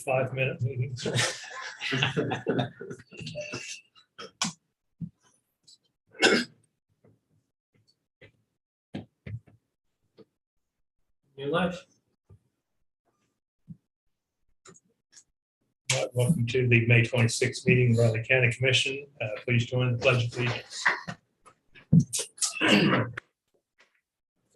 5-minute meetings. New life. Welcome to the May 26th meeting of Raleigh County Commission. Please join the Pledge of Allegiance.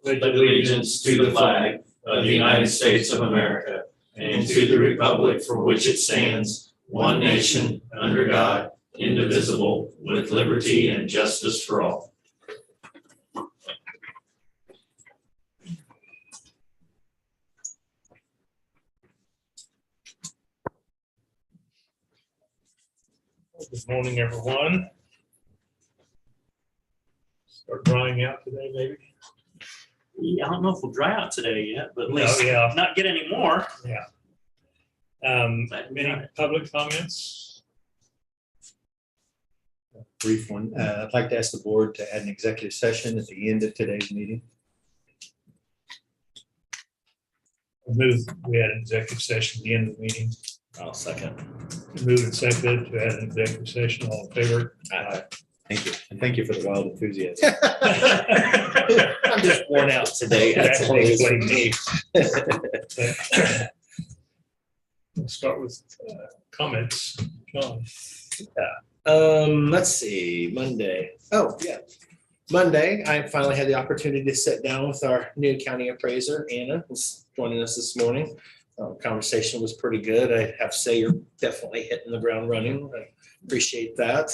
Pledge allegiance to the flag of the United States of America and to the republic for which it stands, one nation, under God, indivisible, with liberty and justice for all. Good morning, everyone. Start drying out today, maybe? Yeah, I don't know if we'll dry out today yet, but at least yeah. not get any more. Yeah. Any public comments? Brief one. I'd like to ask the board to add an executive session at the end of today's meeting. We had an executive session at the end of the meeting. I'll second. Moved and seconded to add an executive session. All in favor? Aye. Thank you. And thank you for the wild enthusiasm. I'm just worn out today. That's That all it is for explains me. We'll start with comments. John. Let's see, Monday. Oh, yeah. Monday, I finally had the opportunity to sit down with our new county appraiser, Anna, who's joining us this morning. Conversation was pretty good. I have to say you're definitely hitting the ground running. I appreciate that.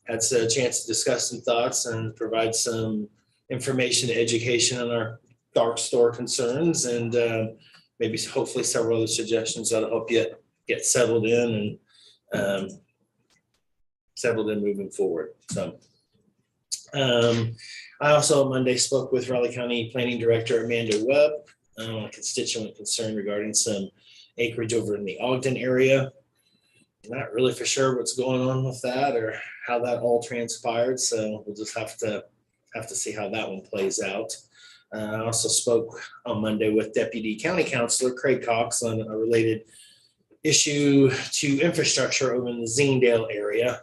Had a chance to discuss some thoughts and provide some information, education on our dark store concerns, and maybe hopefully several other suggestions that'll help you get settled in and moving forward. So I also on Monday spoke with Raleigh County Planning Director Amanda Webb on a constituent concern regarding some acreage over in the Ogden area. Not really for sure what's going on with that or how that all transpired. So we'll just have to see how that one plays out. I also spoke on Monday with Deputy County Councilor Craig Cox on a related issue to infrastructure over in the Zingdale area.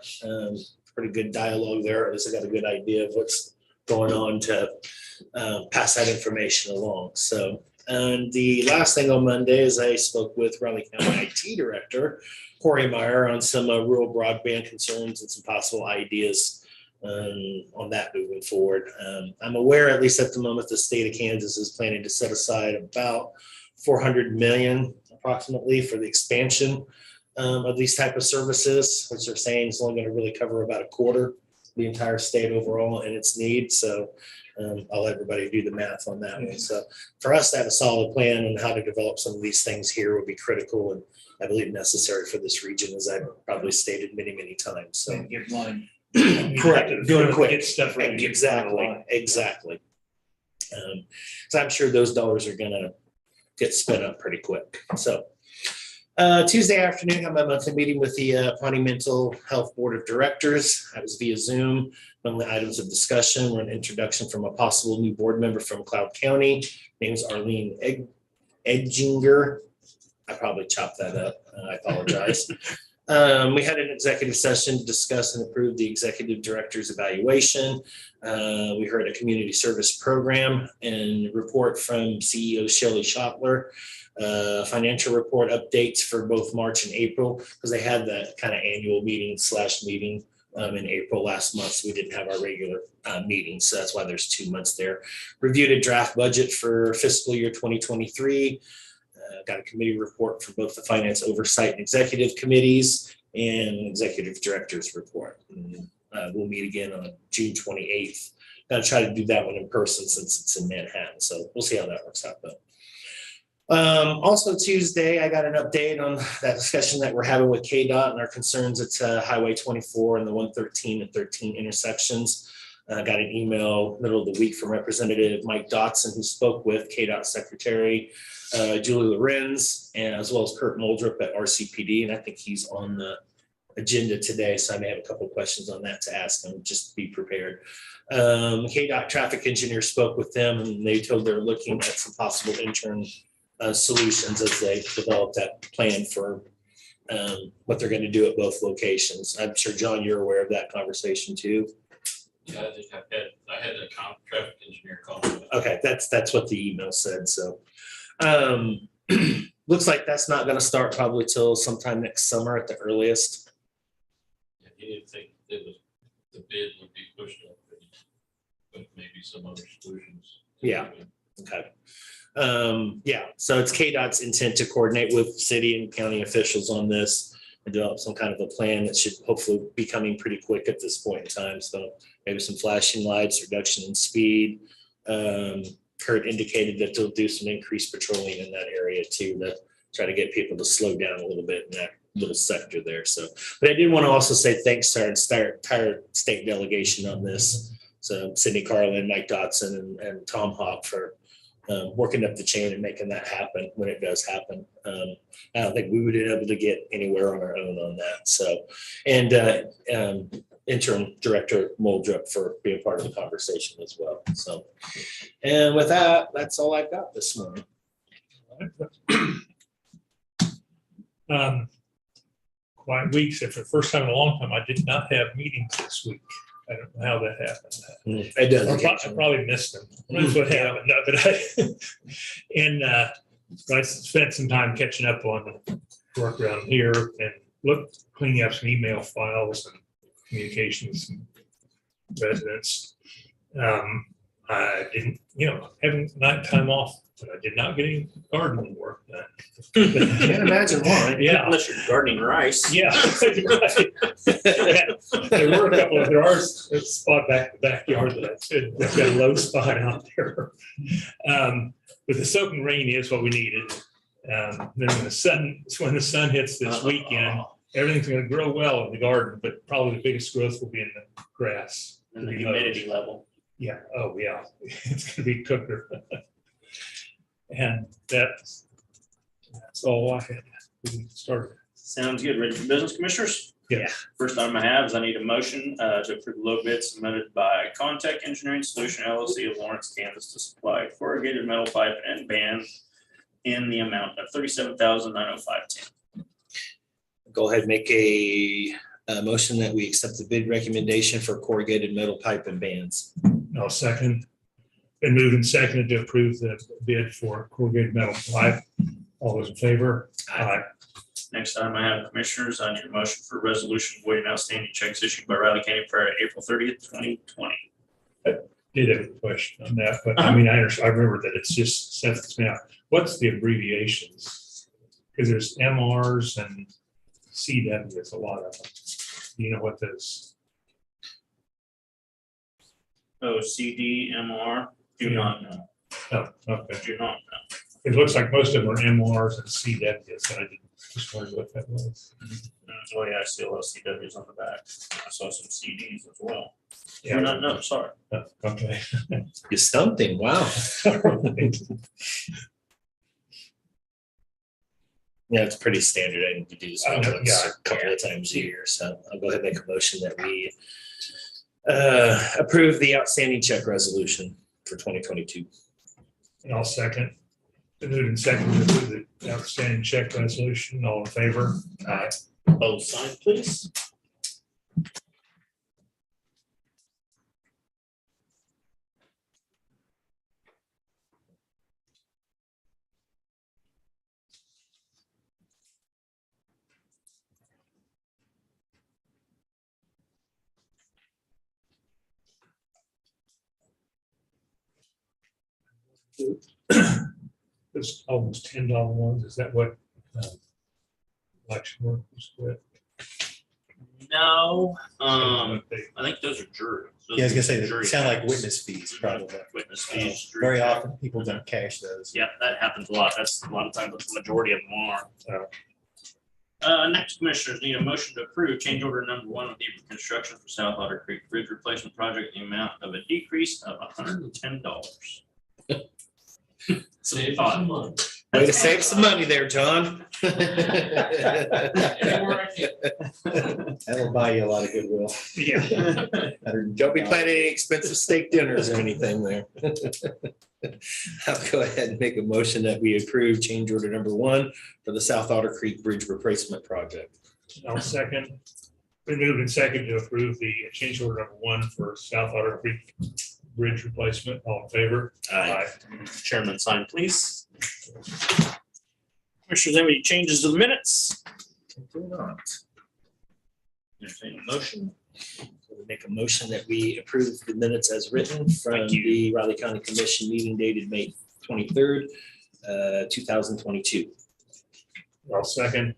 Pretty good dialogue there. At least I got a good idea of what's going on to pass that information along. So, and the last thing on Monday is I spoke with Raleigh County IT Director Corey Meyer on some rural broadband concerns and some possible ideas on that moving forward. I'm aware, at least at the moment, the state of Kansas is planning to set aside about $400 million approximately for the expansion of these type of services, which they're saying is only going to really cover about a quarter the entire state overall and its needs. So I'll let everybody do the math on that one. So for us to have a solid plan on how to develop some of these things here would be critical and I believe necessary for this region, as I've probably stated many, many times. So Get line. correct, doing it quick. Get stuff ready. Exactly. So I'm sure those dollars are gonna get spent up pretty quick. So Tuesday afternoon, I had my monthly meeting with the Pawnee Mental Health Board of Directors. I was via Zoom. Among the items of discussion were an introduction from a possible new board member from Cloud County. Name's Arlene Edginger. I probably chopped that up. I apologize. We had an executive session to discuss and approve the executive director's evaluation. We heard a community service program and report from CEO Shelley Schottler. Financial report updates for both March and April, because they had that kind of annual meeting in April last month. So we didn't have our regular meetings. So that's why there's 2 months there. Reviewed a draft budget for fiscal year 2023. Got a committee report for both the finance oversight and executive committees and executive director's report. We'll meet again on June 28th. Gonna try to do that one in person since it's in Manhattan. So we'll see how that works out though. Also Tuesday, I got an update on that discussion that we're having with KDOT and our concerns at Highway 24 and the 113 and 13 intersections. I got an email middle of the week from Representative Mike Dotson, who spoke with KDOT Secretary Julie Lorenz, and as well as Kurt Muldrup at RCPD, and I think he's on the agenda today, so I may have a couple of questions on that to ask him. Just be prepared. KDOT traffic engineer spoke with them, and they told they're looking at some possible intern solutions as they develop that plan for what they're going to do at both locations. I'm sure, John, you're aware of that conversation too. Yeah, I had a traffic engineer call me. Okay, that's what the email said. So looks like that's not going to start probably till sometime next summer at the earliest. Yeah, he didn't think the bid would be pushed up, but maybe some other solutions. Yeah. Okay. Yeah, so it's KDOT's intent to coordinate with city and county officials on this and develop some kind of a plan that should hopefully be coming pretty quick at this point in time. So maybe some flashing lights, reduction in speed. Kurt indicated that they'll do some increased patrolling in that area too, to try to get people to slow down a little bit in that little sector there. So, but I did want to also say thanks to our entire state delegation on this. So Sydney Carlin, Mike Dotson, and Tom Hawk for working up the chain and making that happen when it does happen. I don't think we would be able to get anywhere on our own on that. So, and interim director Muldrup for being part of the conversation as well. So, and with that, that's all I've got this morning. Quiet week, except for the first time in a long time, I did not have meetings this week. I don't know how that happened. It does. I probably missed them. That's what happened. No, but I spent some time catching up on work around here and cleaning up some email files and communications and residents. I didn't, having night time off, but I did not get any gardening work done. Can't imagine why. Yeah. Unless you're gardening rice. Yeah. There were a couple of, there are a spot back in the backyard that I said, we've got a low spot out there. But the soaking rain is what we needed. Then when the sun hits this weekend, everything's going to grow well in the garden, but probably the biggest growth will be in the grass. And the humidity level. Yeah. Oh, yeah. It's going to be cooker. And that's all I had. We started. Sounds good. Ready for business, commissioners? Yeah. First item I have is I need a motion to approve the low bid submitted by Contact Engineering Solution LLC of Lawrence, Kansas to supply corrugated metal pipe and band in the amount of $37,905.10. Go ahead and make a motion that we accept the bid recommendation for corrugated metal pipe and bands. I'll second. Been moved and seconded to approve the bid for corrugated metal pipe. All those in favor? Aye. Next item I have, commissioners, I need a motion for a resolution voiding outstanding checks issued by Riley County prior to April 30th, 2020. Did have a question on that, but I mean, I remember that it's just sets me out. What's the abbreviations? Because there's MRs and CWs, a lot of them. Do you know what those? OCD, MR, do not know. Oh, okay. Do not know. It looks like most of them are MRs and CWs. I didn't just wonder what that was. Oh yeah, I see a lot of CWs on the back. I saw some CDs as well. Yeah. Do not know, sorry. Oh, okay. You stumped him. Wow. Yeah, it's pretty standard. I think we do this I know, once yeah. a couple of times a year. So I'll go ahead and make a motion that we approve the outstanding check resolution for 2022. And I'll second. Been moved and seconded to approve the outstanding check resolution. All in favor? Aye. Both sides, please. It's almost $10 ones. Is that what election work was with? No, I They- think those are jury. Yeah, I was gonna say, Jury they sound like tax. witness fees, probably. Witness fees. jury Very tax. often, people don't cash those. Yeah, that happens a lot. That's a lot of times what the majority of them are. Next, commissioners need a motion to approve change order number 1 with Hebrew Construction for South Otter Creek Bridge Replacement Project, the amount of a decrease of $110. Save some money. Way to save some money there, John. That'll buy you a lot of goodwill. Yeah. Don't be planning any expensive steak dinners or anything there. I'll go ahead and make a motion that we approve change order number 1 for the South Otter Creek Bridge Replacement Project. I'll second. Been moved and second to approve the change order number 1 for South Otter Creek Bridge replacement. All in favor? Chairman sign, please. Commissioners, any changes to the minutes? Entertain a motion. We'll make a motion that we approve the minutes as written from Thank you. the Riley County Commission meeting dated May 23rd, 2022. I'll second.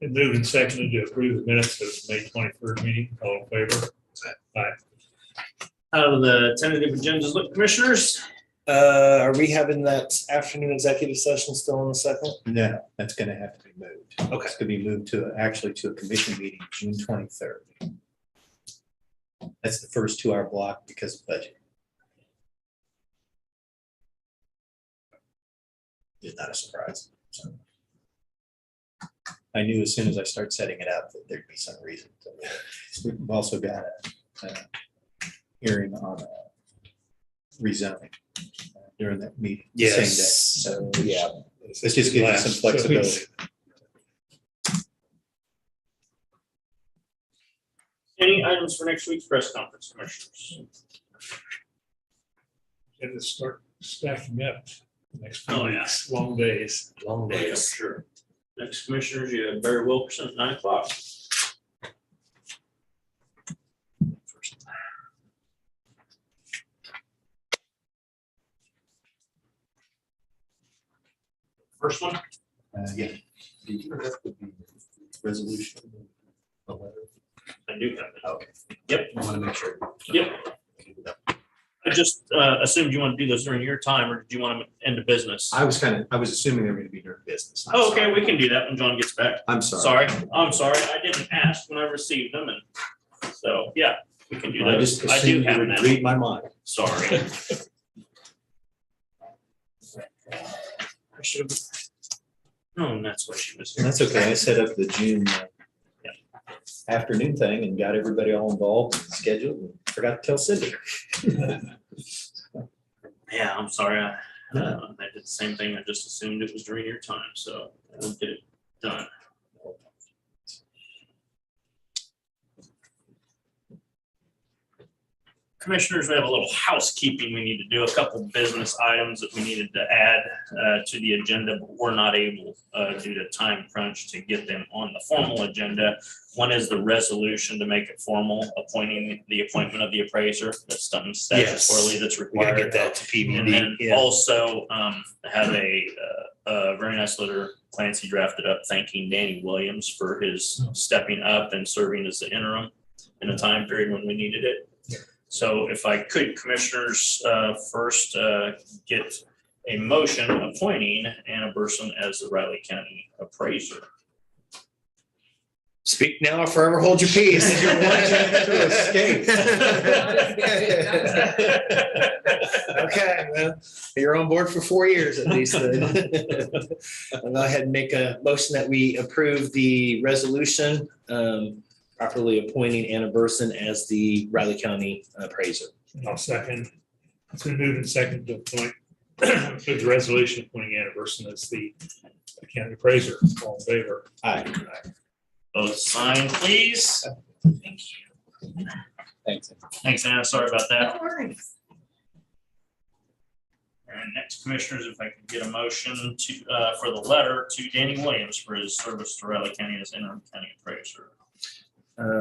Been moved and seconded to approve the minutes of May 23rd meeting. All in favor? How do the tentative agendas look, commissioners? Are we having that afternoon executive session still on the 2nd? No, that's gonna have to be moved. Okay. It's gonna be moved to, actually to a commission meeting, June 23rd. That's the first 2-hour block because of budget. It's not a surprise. So I knew as soon as I start setting it up that there'd be some reason. We've also got a hearing on rezoning during that meeting. the same day. So Yeah. let's just give you some flexibility. Any items for next week's press conference, commissioners? And to start stacking up the next few Oh, yeah. weeks, long days. Long days. Sure. Next, commissioners, you have Barry Wilkerson at 9 o'clock. First one? Yeah. Resolution. I do have it. Okay. Yep. I want to make sure. Yep. I just assumed you want to do this during your time, or did you want to end the business? I was assuming they were gonna be during business. I'm Oh, okay, sorry. we can do that when John gets back. I'm sorry. I'm sorry, I didn't ask when I received them, and so, yeah, we can do I that. just I do assumed you have would that. read my mind. Sorry. I should have. Oh, and that's why she was here. That's okay. I set up the June afternoon thing and got everybody all involved and scheduled and forgot to tell Cindy. Yeah, I'm sorry. I No. did the same thing. I just assumed it was during your time, so we'll get it done. Commissioners, we have a little housekeeping we need to do, a couple business items that we needed to add to the agenda, but we're not able, due to time crunch, to get them on the formal agenda. One is the resolution to make it formal, appointing the appointment of the appraiser. That's done statutorily, that's We gotta required. get that to And PBD. then Yeah. also have a very nice letter Clancy drafted up thanking Danny Williams for his stepping up and serving as the interim in a time period when we needed it. So if I could, commissioners, first get a motion appointing Anna Burson as the Riley County appraiser. Speak now or forever hold your peace. You're one chance to escape. Okay, well, you're on board for 4 years at least. Then. I'll go ahead and make a motion that we approve the resolution properly appointing Anna Burson as the Riley County appraiser. I'll second. It's been moved and seconded to appoint the resolution appointing Anna Burson as the county appraiser. All in favor? Aye. Both sign, please. Thank you. Thanks. Thanks, Anna. Sorry about that. And next, commissioners, if I could get a motion to, for the letter to Danny Williams for his service to Riley County as interim county appraiser.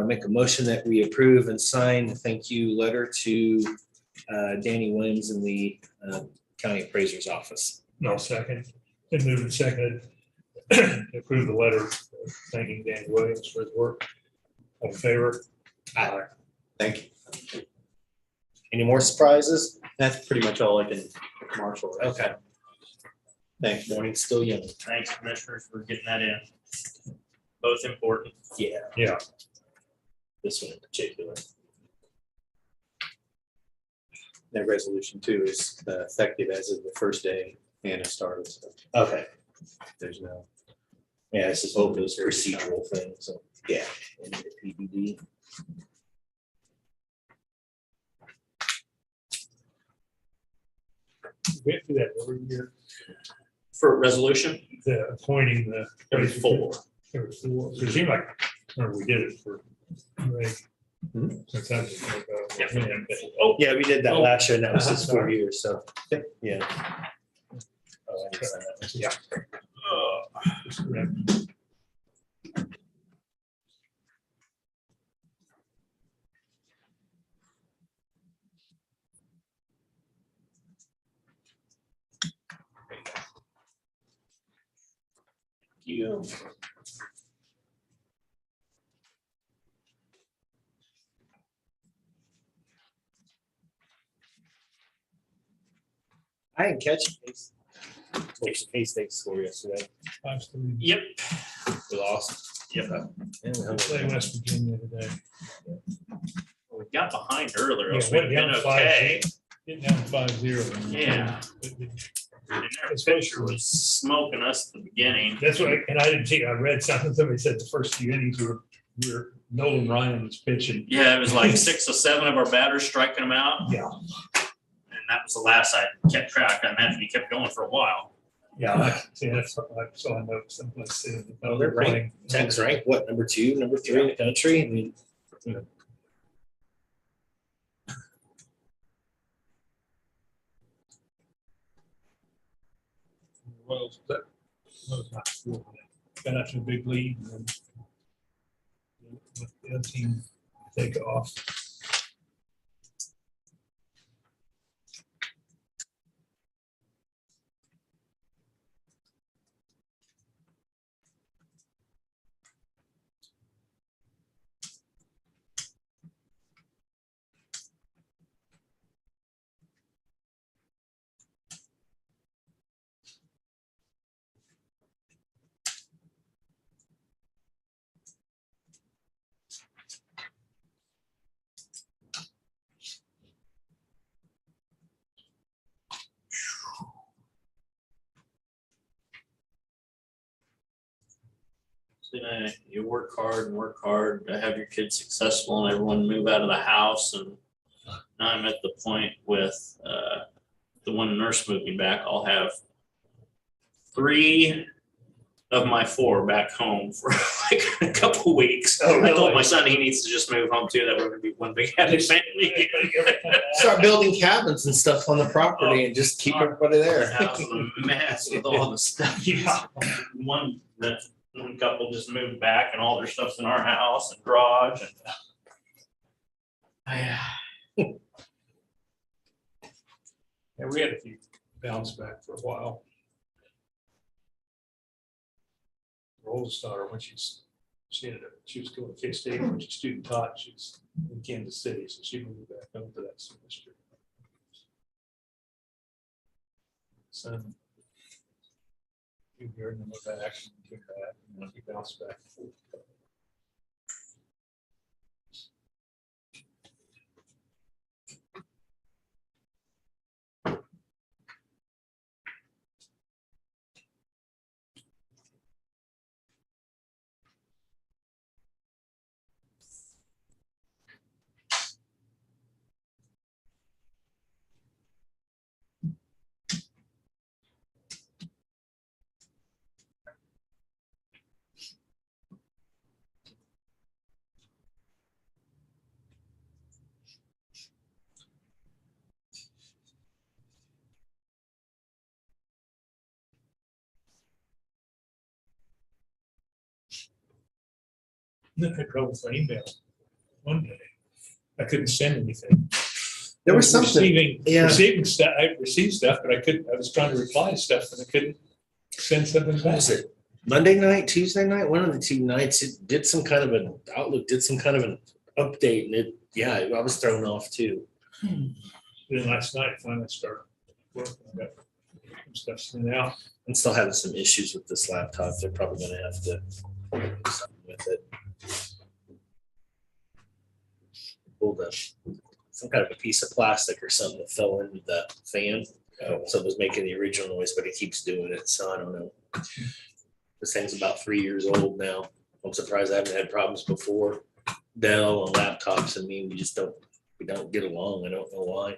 Make a motion that we approve and sign the thank you letter to Danny Williams in the county appraiser's office. No second. Been moved and seconded to approve the letter thanking Danny Williams for his work. All in favor? Aye. Thank you. Any more surprises? That's pretty much all I can marshal. right? Okay. Thanks. Morning's still young. Thanks, commissioners, for getting that in. Both important. Yeah. Yeah. This one in particular. That resolution too is effective as of the first day Anna started. So Okay. there's no. Yeah, this is both those procedural things. So, yeah. we need a PBD. We have to do that every year, For resolution, the appointing the. every 4. Every 4. It seemed like, remember, we did it for Greg. Mhm. Since I was like, Yeah. him, but- Oh, Yeah, we did that Oh. last year, and that was just 4 Sorry. years, so. Yep. Yeah. Oh, I understand that. Yeah. Just Greg. you. I didn't catch K-State score yesterday. 5-3. Yep. We lost. Yep. Yeah, we hung Play in there. West Virginia today. We got behind earlier, Yeah, else we'd went been down okay. 5-0. Get down 5-0. Yeah. And their pitcher was smoking us at the beginning. That's what, and I didn't think, I read something, somebody said the first few innings were Nolan Ryan was pitching. Yeah, it was like 6 or 7 of our batters striking him out. Yeah, And that was the last I kept track. I imagine he kept going for a while. yeah, see, that's what I saw a note someplace saying. that Well, they're playing. Tech's ranked, what, number 2, number 3 in the country? I mean, Royals, that was not cool. Got out to a big lead and then let the other team take off. So, you work hard to have your kids successful and everyone move out of the house. And now I'm at the point with the one nurse moving back. I'll have 3 of my 4 back home for like a couple weeks. Oh, I told really? my son he needs to just move home too. That we're gonna be one big happy family. start building cabins and stuff on the property and just keep everybody The there. house is a mess with all the stuff. Yeah. One couple just moved back and all their stuff's in our house and garage and. Yeah. Yeah, we had a few bounce back for a while. Our oldest daughter, when she was going to K-State, when she's student taught, she's in Kansas City, so she moved back home for that semester. Son. You hear them go back, and came back, and then we bounced back. Then I had trouble with my email one day. I couldn't send anything. There I was something, Receiving stuff, I received stuff, but I was trying to reply to stuff and I couldn't send something what back. was it? Monday night, Tuesday night, one of the 2 nights, it did some kind of an Outlook, did some kind of an update and I was thrown off too. Then last night, I finally started working. I got some stuff sent out. I'm still having some issues with this laptop. They're probably gonna have to do something with it. Pulled up some kind of a piece of plastic or something that fell into the fan. So it was making the original noise, but it keeps doing it. So I don't know. This thing's about 3 years old now. I'm surprised I haven't had problems before. Dell and laptops, I mean, we don't get along. I don't know why.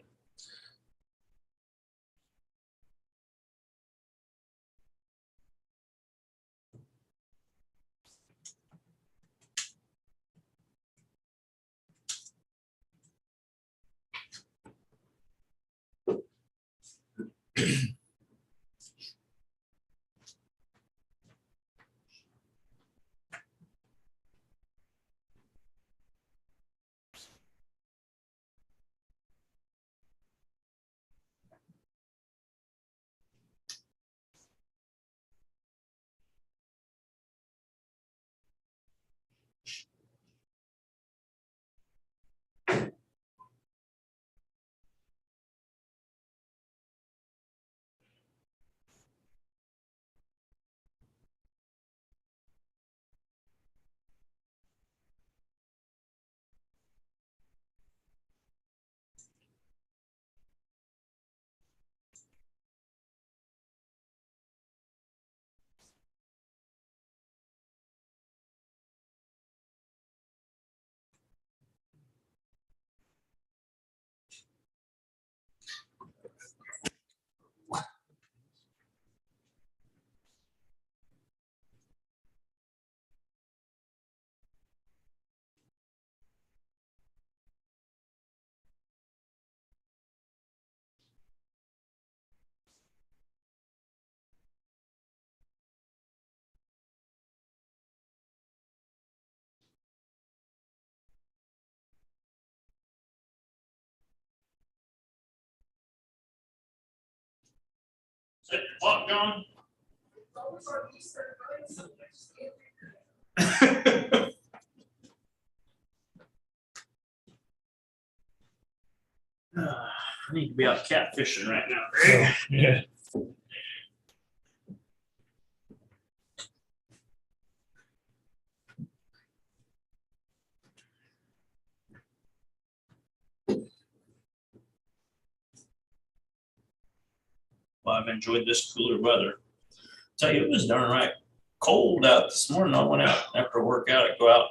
Set your clock, John. I need to be out catfishing right now, Greg. Yeah. Well, I've enjoyed this cooler weather. Tell you, it was darn right cold out this morning. I went out after a workout. I go out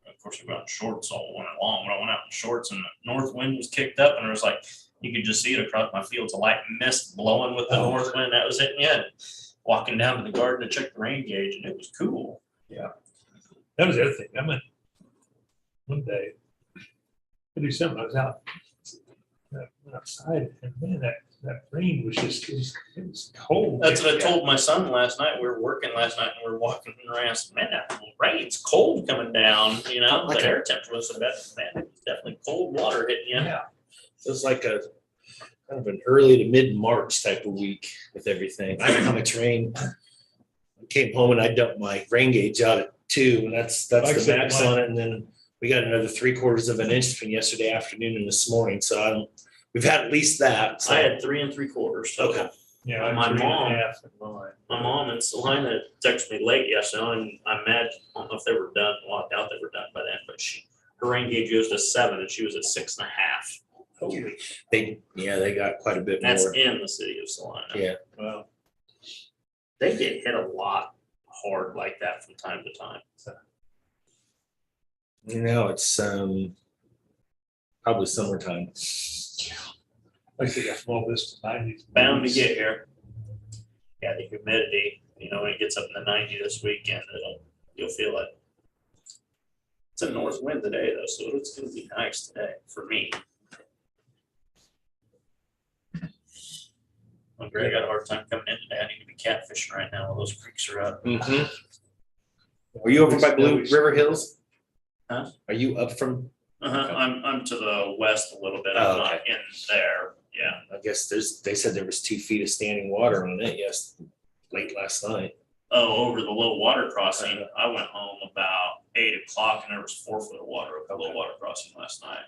and, of course, I go out in shorts all winter long. But I went out in shorts and the north wind was kicked up, and it was like you could just see it across my fields, a light mist blowing with the north wind. That was it. Yeah, walking down to the garden to check the rain gauge, and it was cool. That was the other thing. I went one day to do something. I was outside, and man, that rain was just, it was cold. That's what I told my son last night. We were working last night and we were walking around. I said, man, that rain's cold coming down. You know, Like the a- air temperature was man, it's definitely cold water hitting you. Yeah. It was like a kind of an early to mid-March type of week with everything. I don't know how much rain. I came home and I dumped my rain gauge out at 2, and that's Like I the said, max on it. And then we got another 3/4 of an inch between yesterday afternoon and this morning. So we've had at least that. So I had 3 3/4. Okay. Yeah. I My had 3 mom- 1/2 in mine. My mom in Salina texted me late yesterday, and I imagine, I don't know if they were done. Well, I doubt they were done by then, but her rain gauge goes to 7 and she was at 6.5. Holy. they got quite a bit That's more. in the city of Salina. Yeah. Wow. They get hit a lot hard like that from time to time. You know, it's probably summertime. Like I got from all this to 90s. Bound to get here. Yeah, the humidity, when it gets up in the 90s this weekend, you'll feel it. It's a north wind today though, so it's gonna be nice today for me. Well, Greg, I got a hard time coming in today. I need to be catfishing right now while those creeks are up. Are you over by Blue River Hills? Huh? Are you up from? I'm to the west a little bit. Oh, I'm not in there. Yeah. I guess they said there was 2 feet of standing water on it. Yes, late last night. Oh, over the low water crossing. I went home about 8 o'clock and there was 4 foot of water over the low water crossing last night.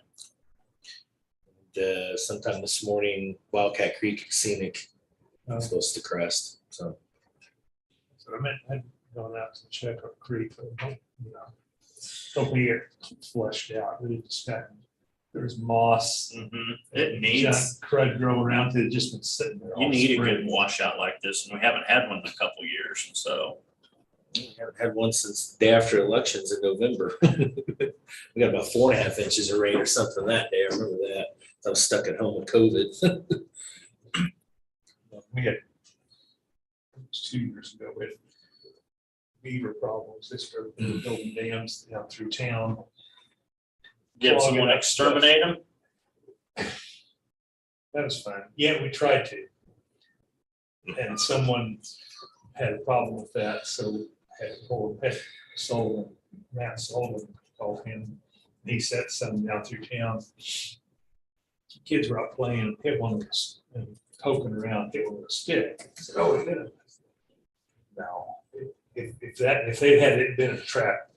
Sometime this morning, Wildcat Creek Scenic is supposed to crest. So So I'd gone out to check our creek, but don't we get flushed out. We just got, there's moss. It needs, giant crud growing around it, just been sitting there. you all need a spring. good washout like this, and we haven't had one in a couple years, and so. we haven't had one since the day after elections in November. We got about 4.5 inches of rain or something that day. I remember that. I was stuck at home with COVID. We had, it was 2 years ago, we had beaver problems. They started building dams down through town. Give someone to exterminate them. That was fun. Yeah, we tried to. and someone had a problem with that, so had Sullivan, Matt Sullivan called him. He sent some down through town. Kids were out playing, hit one of us and poking around, hit one with a stick. I said, oh, it didn't. No, if they had it been a trap,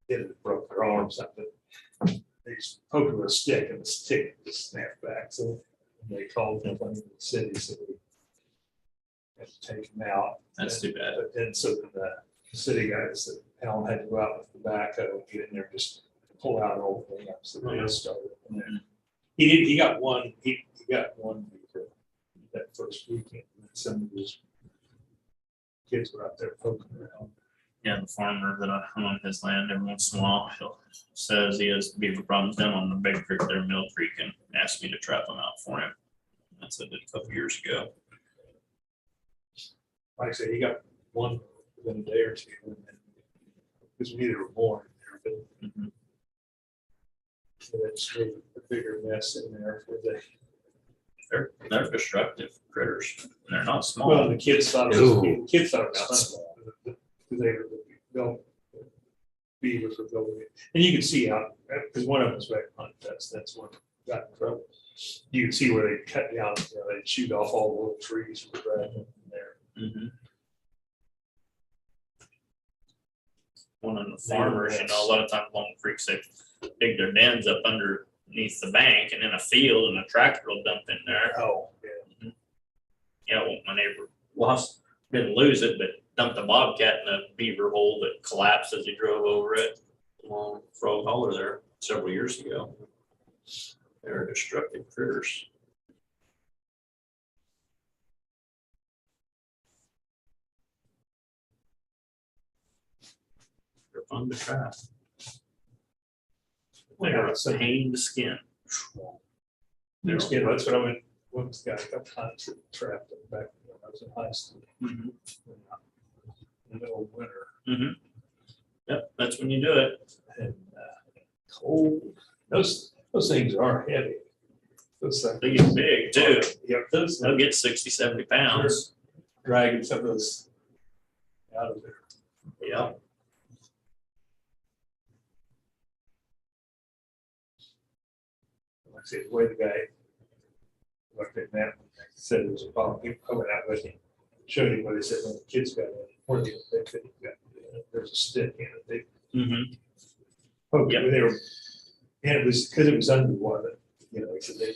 it had broke their arm or something. They just poked it with a stick and the stick just snapped back. So they called them from the city, so we had to take them out. That's too bad. But then so the city guys, that Alan had to go out with the backhoe, get in there, just pull out all the thing up. So they just started. And then he got one, he got one for that first weekend. And some of his kids were out there poking around. Yeah, the farmer that I own his land every once in a while, he says he has beaver problems down on the big creek there, Mill Creek, and asked me to trap them out for him. That's what I did a couple years ago. Like I said, he got one within a day or two. Because we either were born there, but Mhm. so that's really a bigger mess in there for the. They're destructive critters. And they're not Well, small. the kids thought it No. was, kids thought it Not was fun. They were the beavers were going in. And you can see out, because one of them was back on that's one got in trouble. You can see where they cut down, they shoot off all the little trees from the there. Mhm. One of the farmers, a lot of times along creeks, they dig their dens up underneath the bank and in a field, and a tractor will dump in there. Oh, yeah. Yeah, well, my neighbor lost, didn't lose it, but dumped a bobcat in a beaver hole that collapsed as he drove over it along Frog Holler there several years ago. They're destructive critters. They're fun to trap. They're a pain to skin. That's what I went, once got a couple times trapped in the back when I was in high school. Mhm. In the middle of winter. Yep, that's when you do it. And cold. Those things are heavy. Those things. They get big too. Yep, those They'll get 60, 70 pounds. dragging some of those out of there. Yeah. Like I said, the way the guy looked at that, said it was a problem. He went out with him, showed him what he said when the kids got in. Or they couldn't get, there's a stick in it. They poked it. They were, and it was because it was underwater. He said they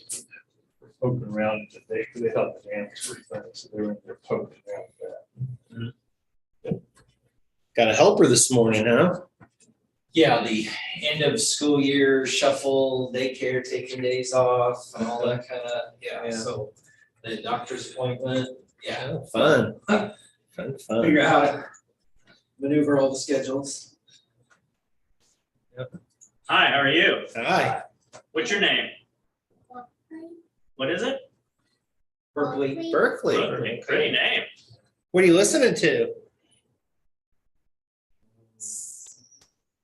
were poking around. They thought the dam was pretty funny, so they were in there poking around that. Got a helper this morning, huh? Yeah, the end of school year shuffle, daycare, taking days off and all that kind of, Yeah. so the doctor's appointment, Oh, fun. Fun. figure out how to maneuver all the schedules. Hi, how are you? Hi. What's your name? What is it? Berkeley, Berkeley. Great name. What are you listening to?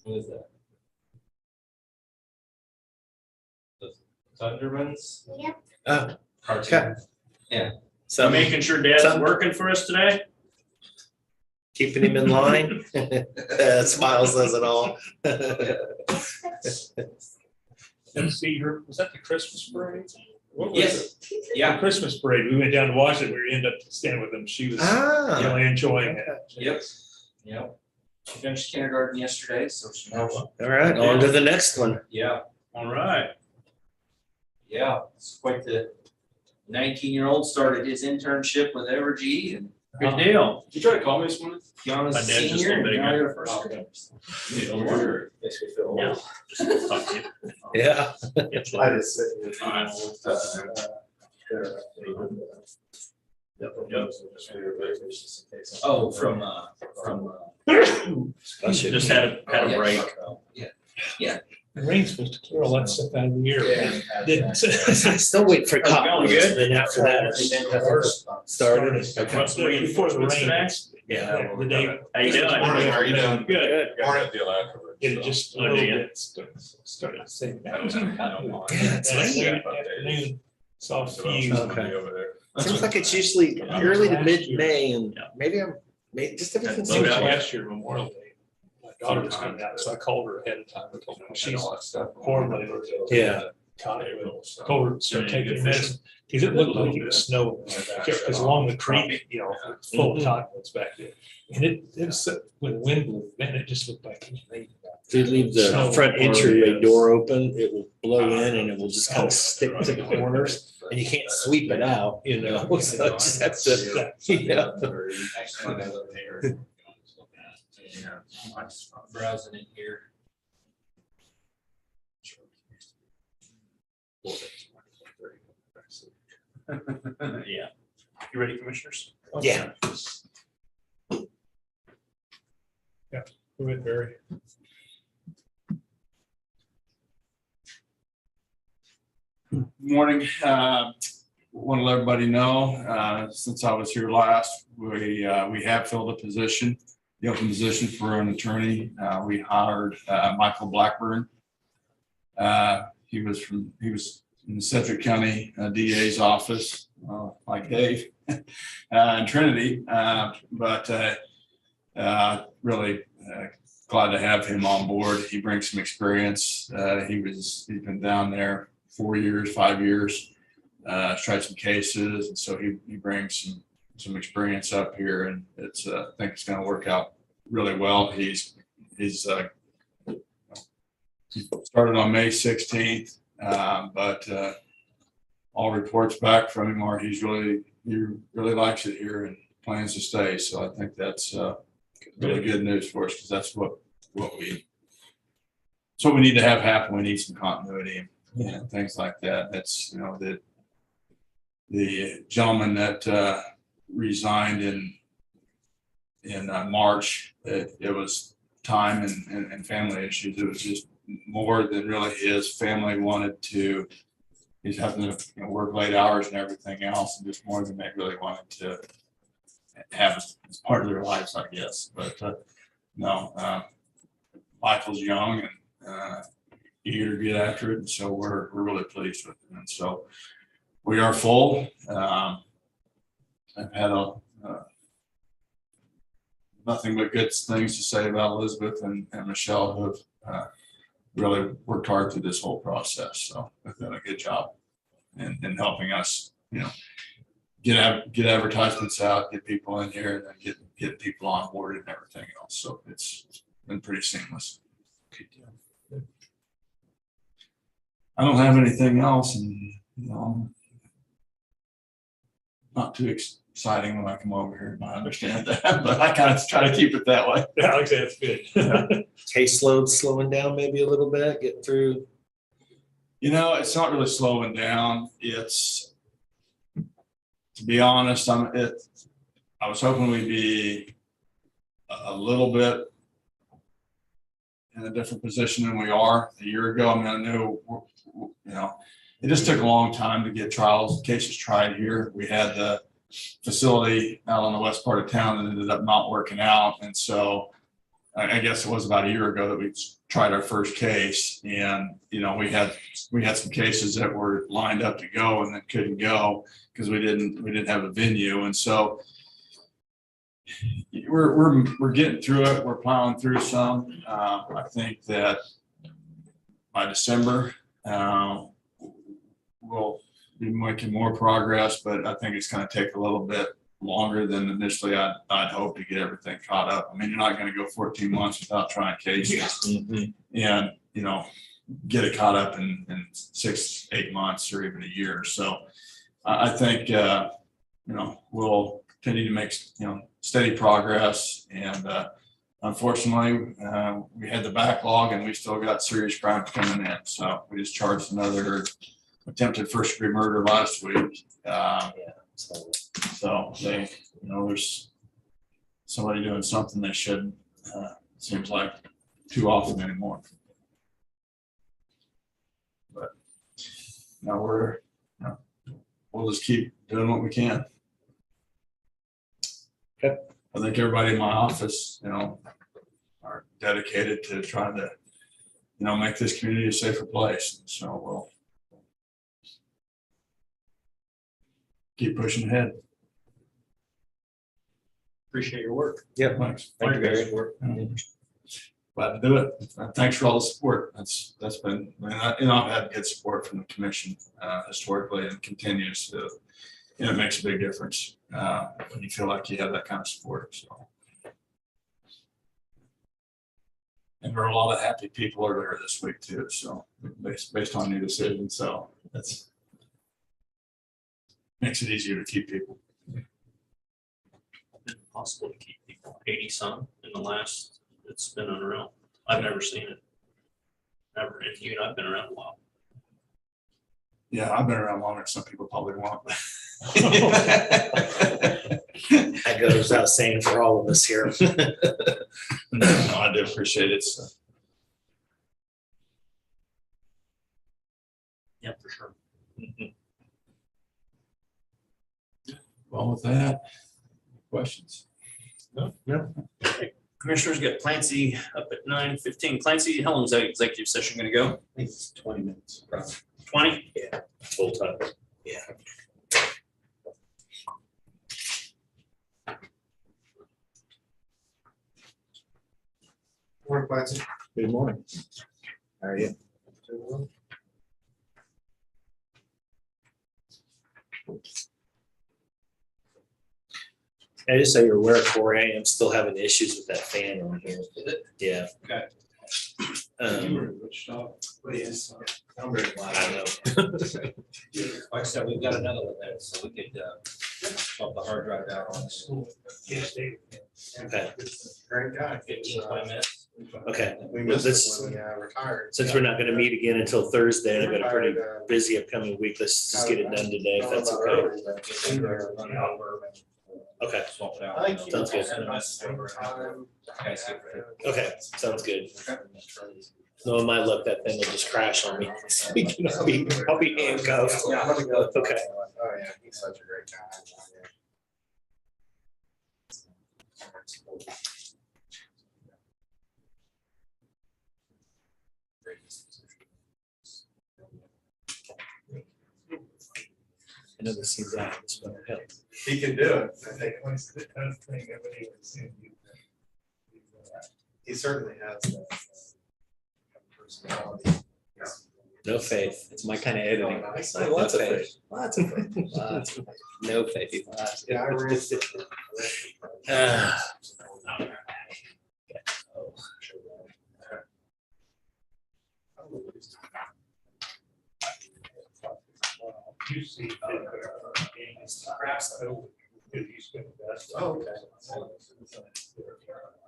what is that? The Thundermans? Oh, Cartoon. so I'm making sure Dad's Some- working for us today. keeping him in line. Smiles says it all. And see her, was that the Christmas parade? What was Yes, it? The yeah, Christmas parade. We went down to watch it. We ended up standing with them. She was Ah. really enjoying it. yep. She finished kindergarten yesterday, so she knows. All right, on to the next one. Yeah, All right. yeah, it's quite the 19-year-old started his internship with Evergy and Good deal. Did you try to call me this morning? Kiana's I did just a senior, little bit and now ago. you're a first grader. Sure. Makes me feel Yeah. old. Just talk to you. Yeah. Get you. I just said. All right. Oh, from. Just had a break. The rain's supposed to clear all that stuff out of the air. Yeah. Didn't. Still waiting for How's it cotton. going? Good? Then after that, started. What's the Before the reinforcements rain. today? Yeah. The day. How you doing? Morning, how are you doing? Good. Morning, the Alaska. It just a Oh, little do you? bit started saying. Yeah, it's Yeah, it's And raining. late afternoon, saw a few. Okay. Seems like it's usually early to mid-May and maybe just everything's. That's about Last year, Memorial Day, my daughter was coming out, so I called her ahead of time. I told her she's horribly. Yeah. Told her to start taking your medicine, because it looked like it was snowing. Because along the creek, it's full of cottonwoods back there. And it was, when the wind blew, man, it just looked like. If you leave the Snow. front entryway door open, it will blow in and it will just kind of stick to the corners and you can't sweep it out, so it just has to, I'm browsing in here. Yeah. You ready, commissioners? Yeah. Go ahead, Barry. Morning. Want to let everybody know, since I was here last, we have filled a position, the open position for an attorney. We hired Michael Blackburn. He was in the Sedgwick County DA's office, like Dave, in Trinity, but really glad to have him on board. He brings some experience. He's been down there 4 years, 5 years, tried some cases, and so he brings some experience up here, and it's I think it's going to work out really well. He's started on May 16th, but all reports back from him are he really likes it here and plans to stay. So I think that's really good news for us, because that's what we need to have happen. We need some continuity and things like that. That's the gentleman that resigned in March. It was time and family issues. It was just more than really his family wanted to. He's having to work late hours and everything else, and just more than they really wanted to have as part of their lives, I guess. But no, Michael's young and eager to get after it, and so we're really pleased with it. And so we are full. I've had nothing but good things to say about Elizabeth and Michelle, who have really worked hard through this whole process. So they've done a good job in helping us, get advertisements out, get people in here, and then get people on board and everything else. So it's been pretty seamless. I don't have anything else, and not too exciting when I come over here. I understand that, but I kind of try to keep it that way. Yeah, like I said, that's good. Caseload slowing down maybe a little bit, getting through. It's not really slowing down. It's, to be honest, I was hoping we'd be a little bit in a different position than we are a year ago. I knew, it just took a long time to get cases tried here. We had the facility out on the west part of town that ended up not working out. And so I guess it was about a year ago that we tried our first case, and we had some cases that were lined up to go and then couldn't go because we didn't have a venue. And so we're getting through it. We're plowing through some. I think that by December we'll be making more progress, but I think it's going to take a little bit longer than initially I'd hope to get everything caught up. You're not going to go 14 months without trying cases and get it caught up in 6-8 months or even a year. So I think we'll continue to make steady progress, and unfortunately we had the backlog and we still got serious crimes coming in. So we just charged another attempted first-degree murder last week. So they, there's somebody doing something they shouldn't. Seems like too often anymore. But we'll just keep doing what we can. Okay. I think everybody in my office, are dedicated to trying to, make this community a safer place. So keep pushing ahead. Appreciate your work. Yep. Thanks. Thank you, Barry. Glad to do it. Thanks for all the support. That's been, I've had good support from the commission historically and continues to, it makes a big difference when you feel like you have that kind of support. So. And there are a lot of happy people are there this week too. So based on your decision. So that's makes it easier to keep people. Possible to keep people 80 some in the last, it's been unreal. I've never seen it. Never. And you and I've been around a while. Yeah, I've been around longer than some people probably want. That goes without saying for all of us here. No, I do appreciate it. So. Yeah, for sure. Well, with that, questions? No. Commissioners got Clancy up at 9:15. Clancy, how long is that executive session going to go? I think it's 20 minutes. 20? Yeah, full time. Yeah. Morning, Clancy. Good morning. How are you? I just so you're aware, Corey, I am still having issues with that fan on here. Yeah. Okay. I'm very glad. I know. Like I said, we've got another one there, so we could swap the hard drive out on this. Okay. Great guy. 15, 20 minutes. Okay. We missed missed it when he retired. Since we're not going to meet again until Thursday, and I've got a pretty busy upcoming week, let's just get it done today if that's okay. Okay. Swap it out. Sounds good. Okay, sounds good. No, in my luck, that thing will just crash on me. So I'll be handcuffed. Yeah, I'm gonna go. Okay. Oh, yeah, he's such a great guy. I know this seems out, this will help. He can do it. I think he certainly has that personality. No faith. It's my kind of editing. Lots of faith. Lots of faith. Lots of faith. No faith. Yeah, I risked it. You see, perhaps, he's been best. Oh, okay.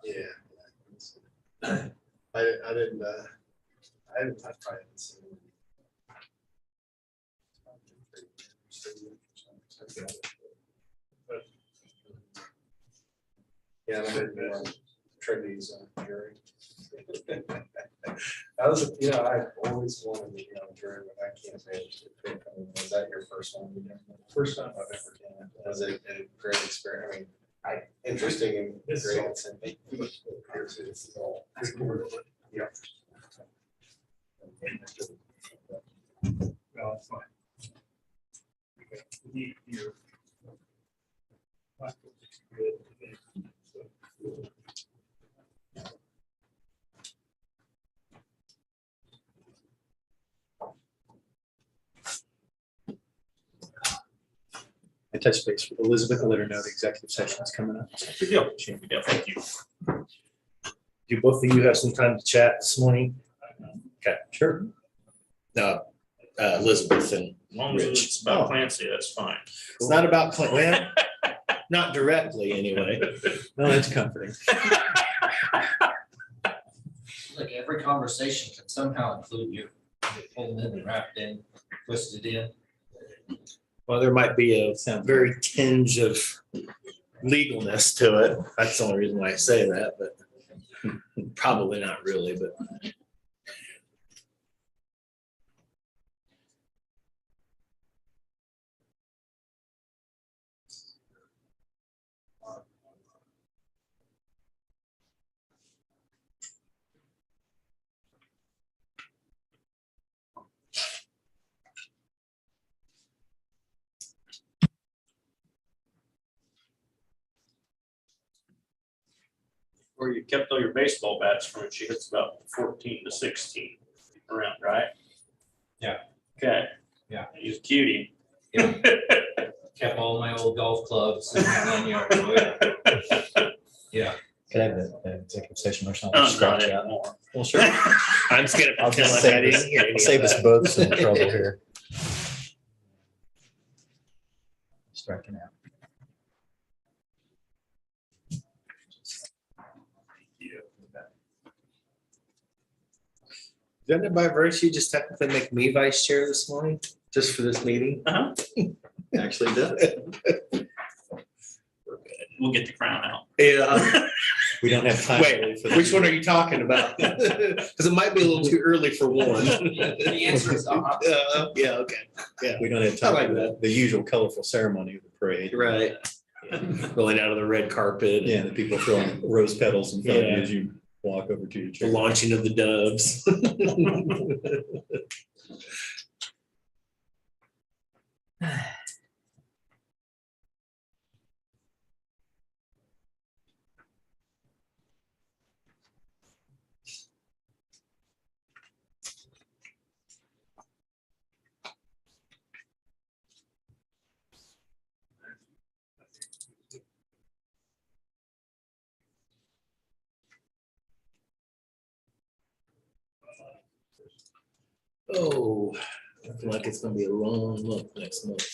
Yeah. I didn't, I probably haven't seen it. Yeah, I did Trinity's jury. That was, I always wanted to be on jury, but I can't manage it. Was that your first one? First time I've ever done it. Was it a great experience? I mean, interesting and great. Yeah. Well, it's fine. You're- I touched base with Elizabeth, let her know the executive session is coming up. Good deal. Good deal. Thank you. Do both of you have some time to chat this morning? Okay, Sure. no, Elizabeth and As long as Rich. it's about Clancy, that's fine. It's not about Clinton, not directly anyway. No, that's comforting. Like every conversation can somehow include you. Get pulled in and wrapped in, twisted in. Well, there might be a very tinge of legalness to it. That's the only reason why I say that, but probably not really, but. where you kept all your baseball bats from, and she hits about 14 to 16 around, right? Yeah. Okay. Yeah. He's a cutie. Kept all my old golf clubs in my lanyard. Oh, yeah. Could I have an executive session or something? Oh, not Scratch out. anymore. Well, sure. I'm just gonna I'll pretend just like I save didn't us, hear any of save us that. both some trouble here. Striking out. Didn't it by virtue just technically make me vice chair this morning, just for this meeting? Uh-huh. Actually does. We'll get the crown out. Yeah. We don't have time. really Wait, for that. which one are you talking about? Because it might be a little too early for one. The answer is Yeah, okay, yeah, We don't have I time like for the usual colorful ceremony of the parade. right. Rolling out of the red carpet. Yeah, the people throwing rose petals in front of you Yeah. as you walk over to your The chair. launching of the doves. Oh, I feel like it's gonna be a long month next month.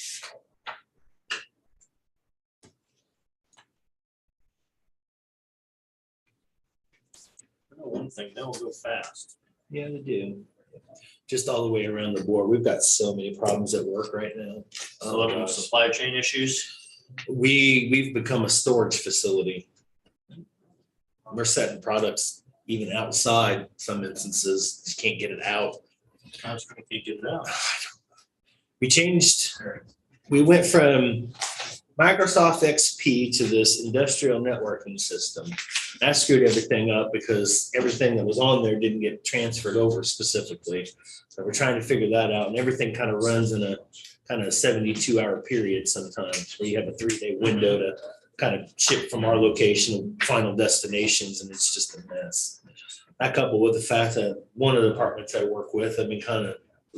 I know one thing, they'll go fast. Yeah, they do. Just all the way around the board. We've got so many problems at work right now. A lot of supply chain issues. We've become a storage facility. We're setting products even outside some instances, just can't get it out. I was trying to get it out. We went from Microsoft XP to this industrial networking system. That screwed everything up because everything that was on there didn't get transferred over specifically. So we're trying to figure that out, and everything kind of runs in a kind of 72-hour period sometimes, where you have a 3-day window to kind of ship from our location to final destinations, and it's just a mess. That coupled with the fact that one of the departments I work with, I've been kind of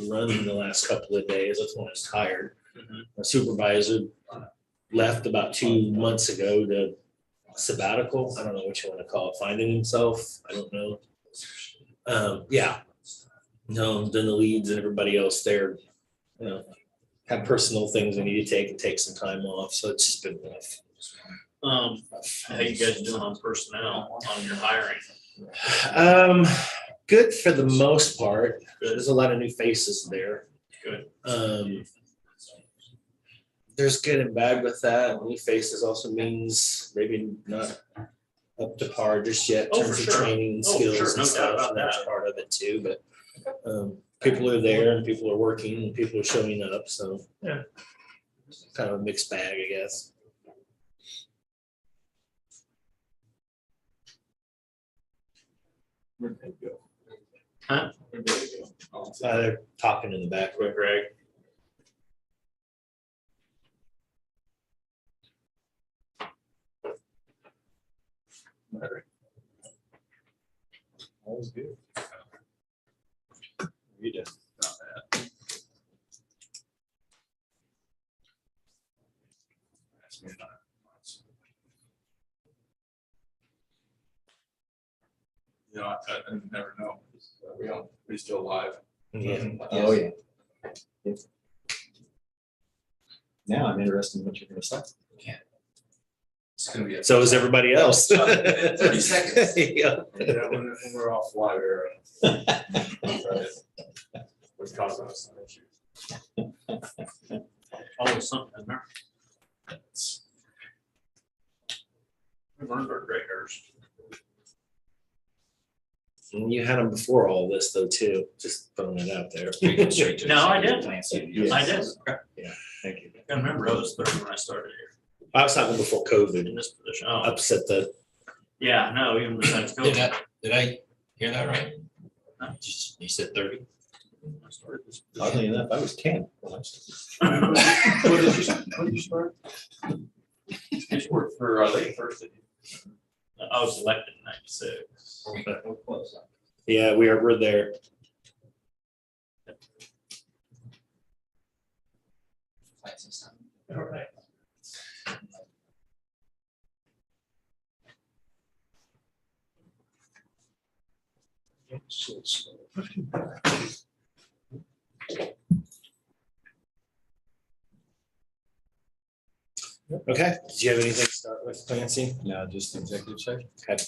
running the last couple of days. That's when I was tired. My supervisor left about 2 months ago to sabbatical. I don't know what you want to call it, finding himself. I don't know. Yeah. No, then the leads and everybody else there, you know, have personal things they need to take and take some time off. So it's just been rough. How you guys doing on personnel, on your hiring? Good for the most part. There's a lot of new faces there. Good. There's good and bad with that. New faces also means maybe not up to par just yet in Oh, terms for of sure. training and Oh, for skills sure. and No doubt stuff. about And that's that. part of it too, but people are there and people are working and people are showing up, so yeah. Kind of a mixed bag, I guess. Where'd they go? Huh? Where'd they go? They're talking in the back. With Greg. That was good. You did. Not bad. That's me, not- You know, I never know. We still alive. Yeah. Oh, yeah. Now I'm interested in what you're gonna say. It's gonna be a. So is everybody else. 30 seconds. Yeah. Yeah, when we're off fly, we're. What's causing us some issues. Always something in there. We learned our graders. And you had them before all this though, too, just throwing it out there. No, I didn't. Yes. I didn't. Thank you. I remember I was 30 when I started here I was talking before in COVID, this position. Oh, upset the, yeah, no, even besides Did COVID. I hear that right? You said 30? I started this Oddly enough, I was 10. What did you start? You worked for Lake first, didn't you? I was elected in 96. We're close. Yeah, we're there. Quite some time. All right. Okay, did you have anything to start with, Clancy? No, just executive session. Okay.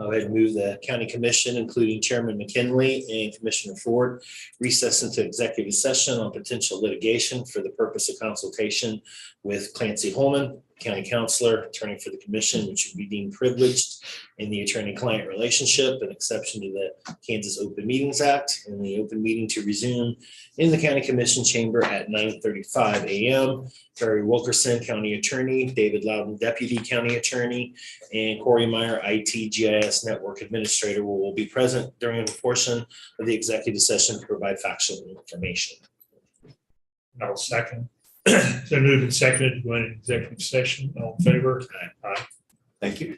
I'll go ahead and move the county commission, including Chairman McKinley and Commissioner Ford, recess into executive session on potential litigation for the purpose of consultation with Clancy Holman, county counselor, attorney for the commission, which would be deemed privileged in the attorney-client relationship, an exception to the Kansas Open Meetings Act, and the open meeting to resume in the county commission chamber at 9:35 a.m. Barry Wilkerson, county attorney, David Loudon, deputy county attorney, and Corey Meyer, IT GIS network administrator, will be present during a portion of the executive session to provide factual information. I'll second. So moved and seconded to go into executive session. All in favor? Aye. Thank you.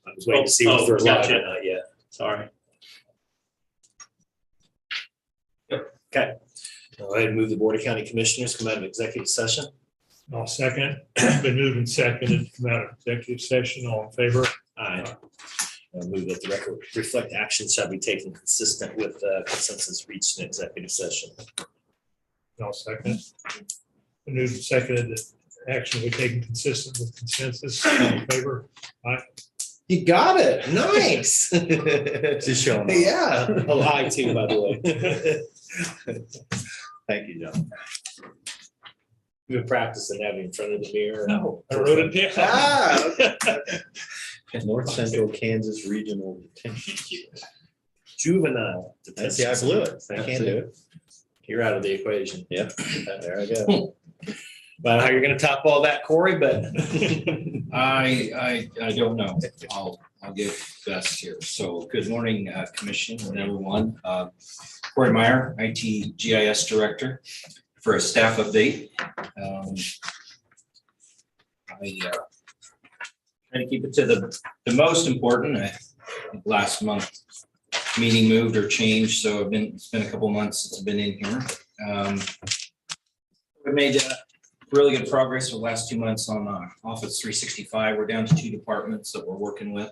I was waiting to see if we're live Gotcha. or not yet. Sorry. Okay. Go ahead and move the Board of County Commissioners come out of executive session. I'll second. Been moved and seconded to come out of executive session. All in favor? Aye. I'll move that the record reflect action shall be taken consistent with consensus reached in executive session. I'll second. Been moved and seconded that action will be taken consistent with consensus. All in favor? You got it. Nice. Just showing off. Yeah. Oh, hi too, by the way. Thank you, John. You've been practicing having in front of the mirror. No, I wrote it down. Ah, okay. North Central Kansas Regional Detention. Juvenile. See, I blew it. I can't do it. You're out of the equation. Yep, there I go. Well, how you're gonna top all that, Corey, but I don't know. I'll give best here. So good morning, Commission and everyone. Corey Meyer, IT GIS Director, for a staff update. I try to keep it to the most important. I think last month meeting moved or changed, so it's been a couple months since I've been in here. We made really good progress for the last 2 months on Office 365. We're down to 2 departments that we're working with.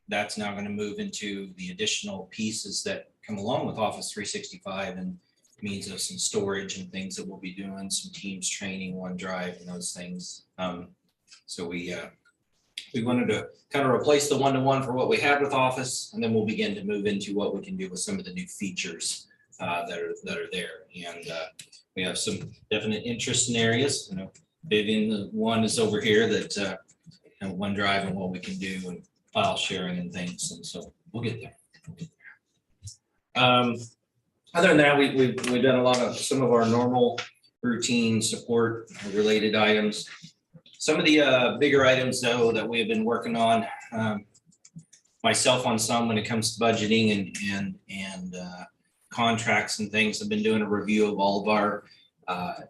That's now going to move into the additional pieces that come along with Office 365 and means of some storage and things that we'll be doing, some Teams training, OneDrive and those things. So we wanted to kind of replace the one-to-one for what we had with Office, and then we'll begin to move into what we can do with some of the new features that are there. And we have some definite interest in areas. You know, Vivian, the one is over here that OneDrive and what we can do and file sharing and things. And so we'll get there. Other than that, we've done a lot of some of our normal routine support related items. Some of the bigger items though that we have been working on, myself on some when it comes to budgeting and contracts and things. I've been doing a review of all of our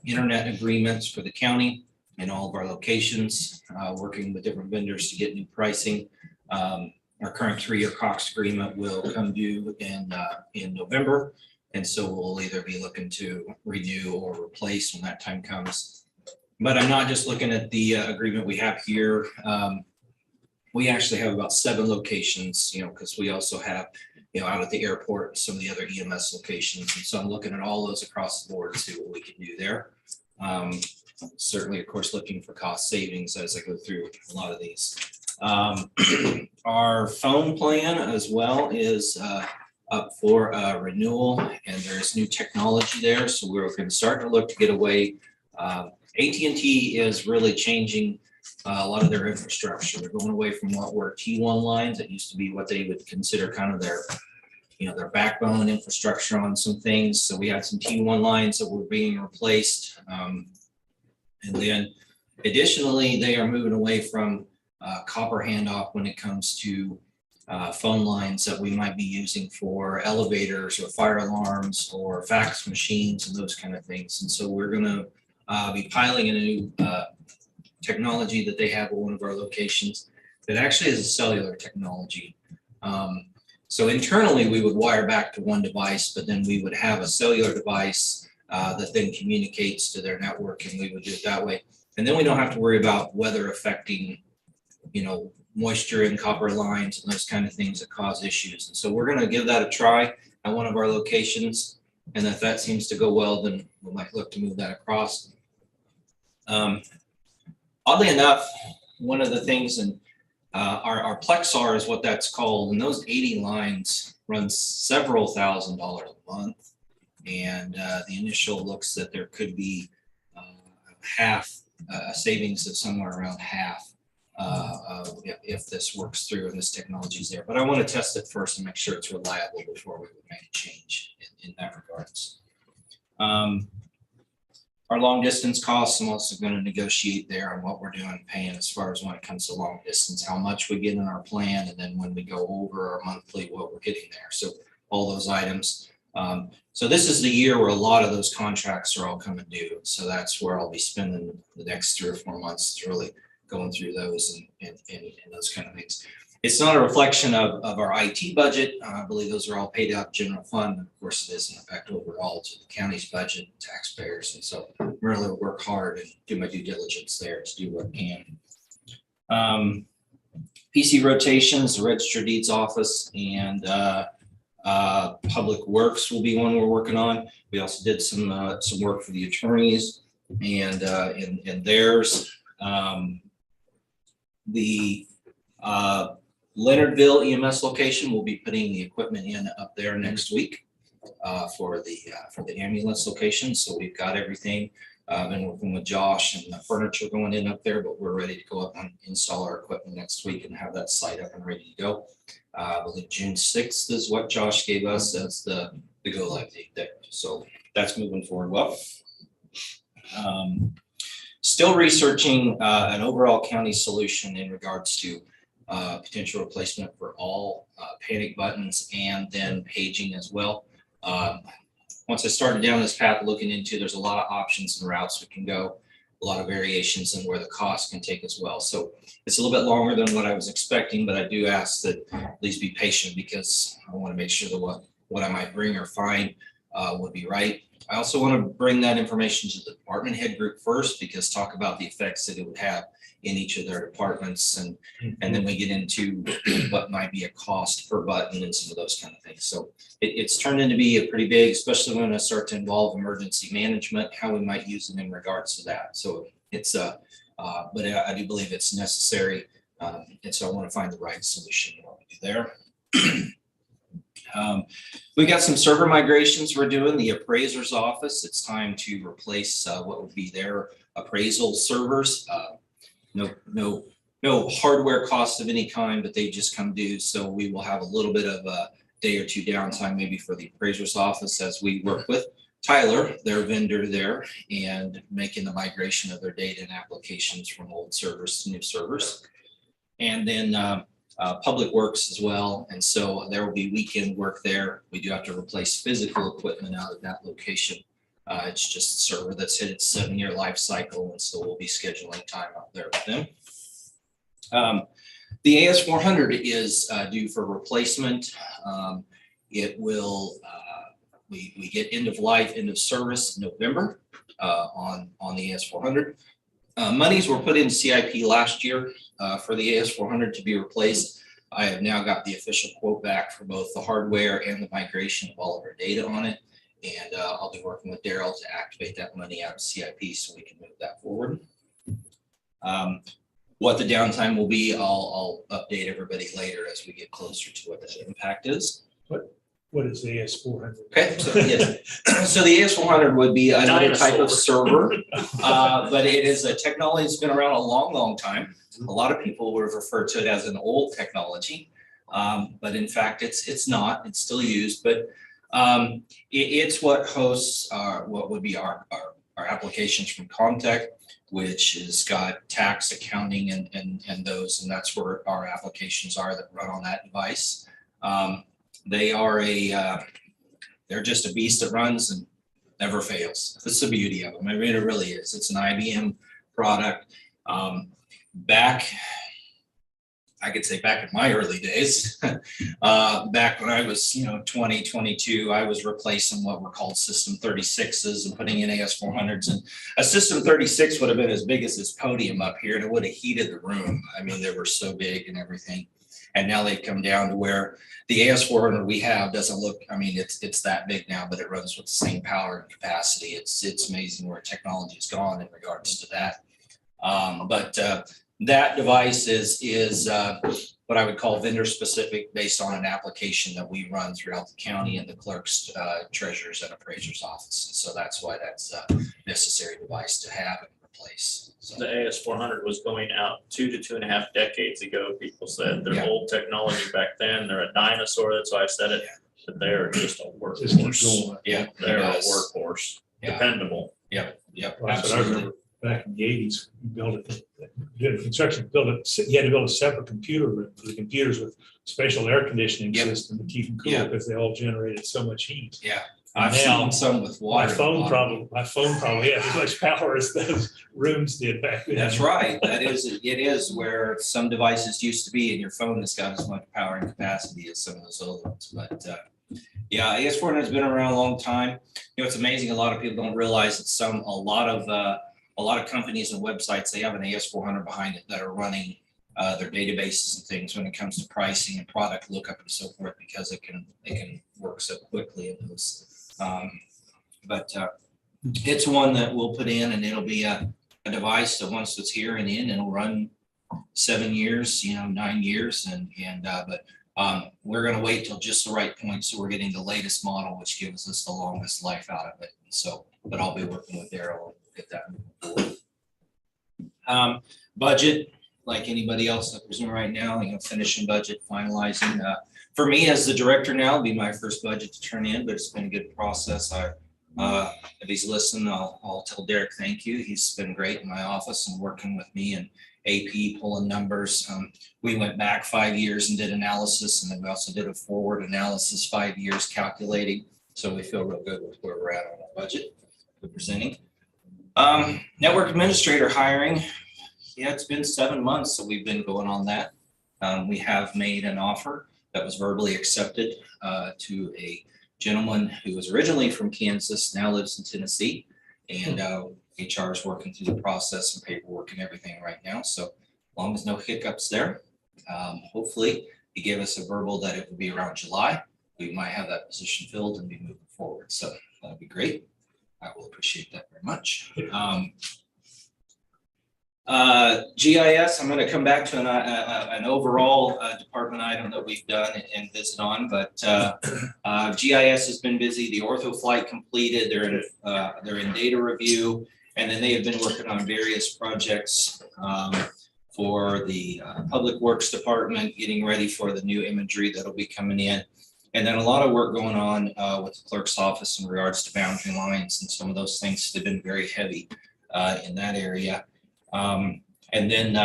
internet agreements for the county and all of our locations, working with different vendors to get new pricing. Our current 3-year Cox agreement will come due in November. And so we'll either be looking to renew or replace when that time comes. But I'm not just looking at the agreement we have here. We actually have about 7 locations, you know, because we also have, you know, out at the airport, some of the other EMS locations. And so I'm looking at all those across the board to see what we can do there. Certainly, of course, looking for cost savings as I go through a lot of these. Our phone plan as well is up for renewal, and there's new technology there. So we're going to start to look to get away. AT&T is really changing a lot of their infrastructure. They're going away from what were T1 lines that used to be what they would consider kind of their, you know, their backbone infrastructure on some things. So we had some T1 lines that were being replaced. And then additionally, they are moving away from copper handoff when it comes to phone lines that we might be using for elevators or fire alarms or fax machines and those kind of things. And so we're going to be piloting in a new technology that they have at one of our locations that actually is a cellular technology. So internally, we would wire back to one device, but then we would have a cellular device that then communicates to their network, and we would do it that way. And then we don't have to worry about weather affecting, you know, moisture in copper lines and those kind of things that cause issues. And so we're going to give that a try at one of our locations. And if that seems to go well, then we might look to move that across. Oddly enough, one of the things, and our Plexar is what that's called, and those 80 lines run several $1,000s a month. And the initial looks that there could be half a savings of somewhere around half if this works through and this technology is there. But I want to test it first and make sure it's reliable before we would make a change in that regards. Our long distance costs, I'm also going to negotiate there on what we're doing paying as far as when it comes to long distance, how much we get in our plan, and then when we go over our monthly, what we're getting there. So all those items. So this is the year where a lot of those contracts are all coming due. So that's where I'll be spending the next 3 or 4 months to really going through those and those kind of things. It's not a reflection of our IT budget. I believe those are all paid out of general fund. Of course, it is an effect overall to the county's budget, taxpayers. And so really work hard and do my due diligence there to do what I can. PC rotations, the Register of Deeds office, and Public Works will be one we're working on. We also did some work for the attorneys and in theirs. The Leonardville EMS location will be putting the equipment in up there next week for the ambulance location. So we've got everything. Been working with Josh and the furniture going in up there, but we're ready to go up and install our equipment next week and have that site up and ready to go. I believe June 6th is what Josh gave us as the go live date there. So that's moving forward well. Still researching an overall county solution in regards to potential replacement for all panic buttons and then paging as well. Once I started down this path looking into, there's a lot of options and routes we can go, a lot of variations and where the cost can take as well. So it's a little bit longer than what I was expecting, but I do ask that please be patient because I want to make sure that what I might bring or find would be right. I also want to bring that information to the department head group first, because talk about the effects that it would have in each of their departments. And then we get into what might be a cost per button and some of those kind of things. So it's turned into be a pretty big, especially when I start to involve emergency management, how we might use it in regards to that. So it's but I do believe it's necessary. And so I want to find the right solution in what we do there. We got some server migrations we're doing. The appraiser's office, it's time to replace what would be their appraisal servers. No hardware costs of any kind, but they just come due. So we will have a little bit of a day or two downtime maybe for the appraiser's office as we work with Tyler, their vendor there, and making the migration of their data and applications from old servers to new servers. And then Public Works as well. And so there will be weekend work there. We do have to replace physical equipment out of that location. It's just a server that's hit its 7-year life cycle. And so we'll be scheduling time out there with them. The AS400 is due for replacement. It will, we get end of life, end of service in November on the AS400. Monies were put in CIP last year for the AS400 to be replaced. I have now got the official quote back for both the hardware and the migration of all of our data on it. And I'll be working with Daryl to activate that money out of CIP so we can move that forward. What the downtime will be, I'll update everybody later as we get closer to what the impact is. What is the AS400? Okay, so yes. So the AS400 would be another type of server, but it is a technology that's been around a long, long time. A lot of people would refer to it as an old technology, but in fact, it's not. It's still used, but it's what hosts what would be our applications from Comtech, which has got tax, accounting, and those, and that's where our applications are that run on that device. They are they're just a beast that runs and never fails. That's the beauty of them. I mean, it really is. It's an IBM product. I could say back in my early days, back when I was, 20, 22, I was replacing what were called System 36s and putting in AS400s. And a System 36 would have been as big as this podium up here, and it would have heated the room. I mean, they were so big and everything. And now they've come down to where the AS400 we have doesn't look, I mean, it's that big now, but it runs with the same power and capacity. It's amazing where technology has gone in regards to that. That device is what I would call vendor specific based on an application that we run throughout the county and the clerk's, treasurer's and appraiser's office. So that's why that's a necessary device to have and replace. So. The AS400 was going out 2 to 2.5 decades ago. People said they're old technology back then. They're a dinosaur. That's why I said it. But they're just a workhorse. Yeah, they're a workhorse. Yeah. Dependable. Yep. Well, that's what I Absolutely. remember back in the 80s, you built it, did construction, you had to build a separate computer room for the computers with special air conditioning Yep. system to keep them cool Yep. because they all generated so much heat. Yeah. I've Now, seen some with My water. phone probably has as much power as those rooms did back then. That's right. It is where some devices used to be, and your phone has got as much power and capacity as some of those old ones. But yeah, AS400 has been around a long time. You know, it's amazing. A lot of people don't realize that a lot of companies and websites, they have an AS400 behind it that are running their databases and things when it comes to pricing and product lookup and so forth, because it can work so quickly in those. But it's one that we'll put in, and it'll be a device that once it's here and in, it'll run 7 years, 9 years, but we're going to wait till just the right point, so we're getting the latest model, which gives us the longest life out of it. So, but I'll be working with Daryl to get that moving forward. Budget, like anybody else, I presume right now, finishing budget, finalizing. For me as the director now, it'll be my first budget to turn in, but it's been a good process. If he's listening, I'll tell Derek thank you. He's been great in my office and working with me and AP pulling numbers. We went back 5 years and did analysis, and then we also did a forward analysis, 5 years calculating. So we feel real good with where we're at on our budget we're presenting. Network administrator hiring. Yeah, it's been 7 months that we've been going on that. We have made an offer that was verbally accepted to a gentleman who was originally from Kansas, now lives in Tennessee, and HR is working through the process and paperwork and everything right now. So as long as no hiccups there, hopefully he gave us a verbal that it would be around July. We might have that position filled and be moving forward. So that'd be great. I will appreciate that very much. GIS, I'm going to come back to an overall department item that we've done and visit on, but GIS has been busy. The ortho flight completed. They're in data review, and then they have been working on various projects for the Public Works Department, getting ready for the new imagery that'll be coming in. And then a lot of work going on with the clerk's office in regards to boundary lines and some of those things that have been very heavy in that area. And then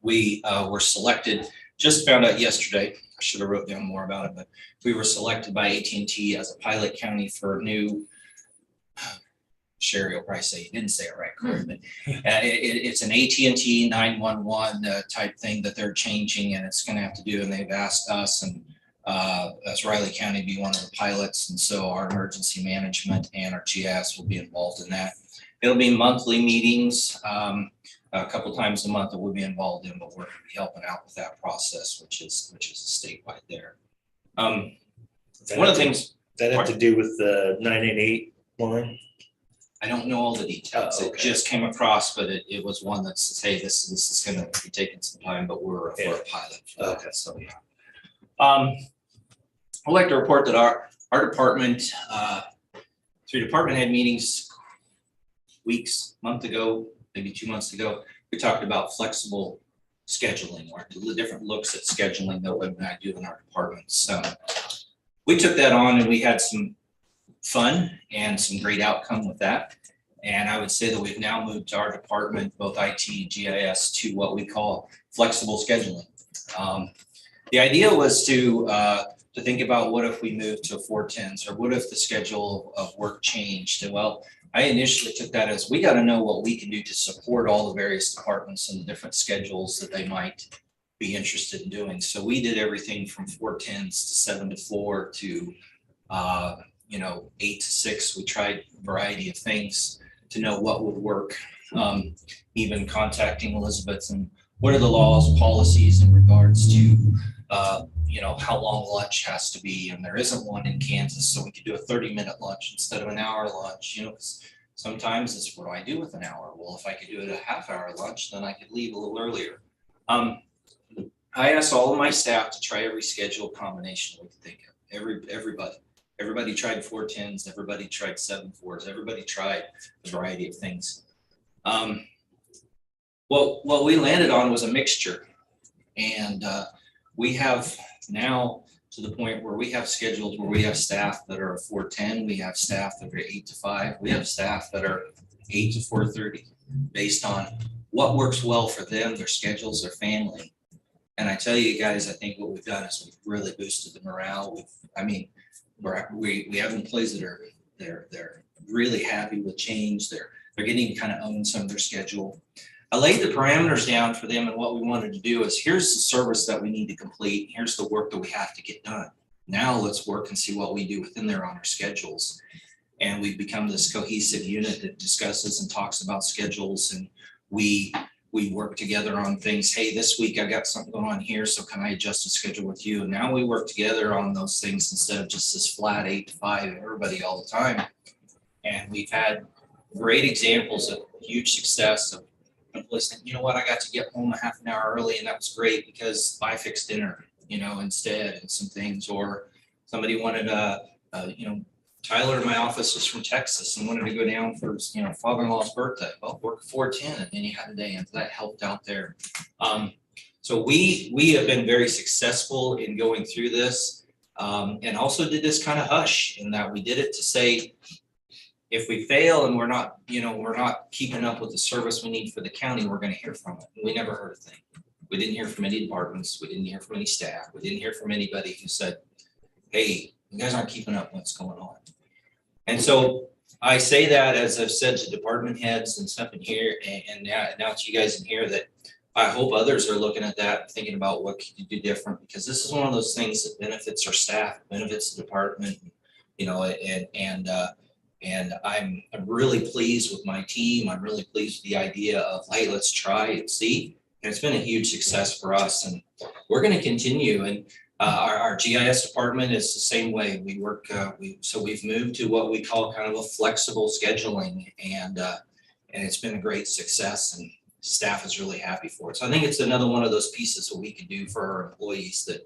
we were selected, just found out yesterday, I should have wrote down more about it, but we were selected by AT&T as a pilot county for a new, Sherry will probably say you didn't say it right, Corey, but it's an AT&T 911 type thing that they're changing, and it's going to have to do, and they've asked us and as Riley County be one of the pilots, and so our emergency management and our GIS will be involved in that. It'll be monthly meetings, a couple times a month that we'll be involved in, but we're going to be helping out with that process, which is a statewide there. One of the things that have to do with the 988 line. I don't know all the details. Oh, okay. It just came across, but it was one that says, hey, this is going to be taking some time, but we're a pilot. For that. Okay. So yeah. I'd like to report that our department, through department head meetings month ago, maybe 2 months ago, we talked about flexible scheduling, or the different looks at scheduling that we might do in our departments. So we took that on, and we had some fun and some great outcome with that. And I would say that we've now moved to our department, both IT and GIS, to what we call flexible scheduling. The idea was to think about, what if we moved to 410s, or what if the schedule of work changed? And well, I initially took that as, we got to know what we can do to support all the various departments and the different schedules that they might be interested in doing. So we did everything from 410s to 7 to 4 to 8 to 6. We tried a variety of things to know what would work. Even contacting Elizabeth and what are the laws, policies in regards to how long lunch has to be, and there isn't one in Kansas, so we could do a 30-minute lunch instead of an hour lunch. Because sometimes it's, what do I do with an hour? Well, if I could do it a half-hour lunch, then I could leave a little earlier. I asked all of my staff to try every schedule combination we could think of. Everybody tried 410s, everybody tried 7-4s, everybody tried a variety of things. What we landed on was a mixture, and we have now to the point where we have schedules where we have staff that are 410, we have staff that are 8 to 5, we have staff that are 8 to 4:30, based on what works well for them, their schedules, their family. And I tell you guys, I think what we've done is we've really boosted the morale. We have employees that are, they're really happy with change. They're getting to kind of own some of their schedule. I laid the parameters down for them, and what we wanted to do is, here's the service that we need to complete. Here's the work that we have to get done. Now let's work and see what we do within there on our schedules. And we've become this cohesive unit that discusses and talks about schedules, and we work together on things. Hey, this week I got something going on here, so can I adjust the schedule with you? And now we work together on those things instead of just this flat 8 to 5 everybody all the time. And we've had great examples of huge success of listening. You know what, I got to get home a half an hour early, and that was great because I fixed dinner, instead, and some things. Or somebody wanted Tyler in my office was from Texas and wanted to go down for father-in-law's birthday. Well, work 4:10, and then you had a day, and that helped out there. So we have been very successful in going through this, and also did this kind of hush in that we did it to say, if we fail and we're not keeping up with the service we need for the county, we're going to hear from it. And we never heard a thing. We didn't hear from any departments. We didn't hear from any staff. We didn't hear from anybody who said, hey, you guys aren't keeping up what's going on. And so I say that, as I've said to department heads and stuff in here, and now to you guys in here, that I hope others are looking at that and thinking about what could you do different, because this is one of those things that benefits our staff, benefits the department, and I'm really pleased with my team. I'm really pleased with the idea of, hey, let's try and see. And it's been a huge success for us, and we're going to continue. And our GIS department is the same way. We work. We've moved to what we call kind of a flexible scheduling, and it's been a great success, and staff is really happy for it. So I think it's another one of those pieces that we can do for our employees that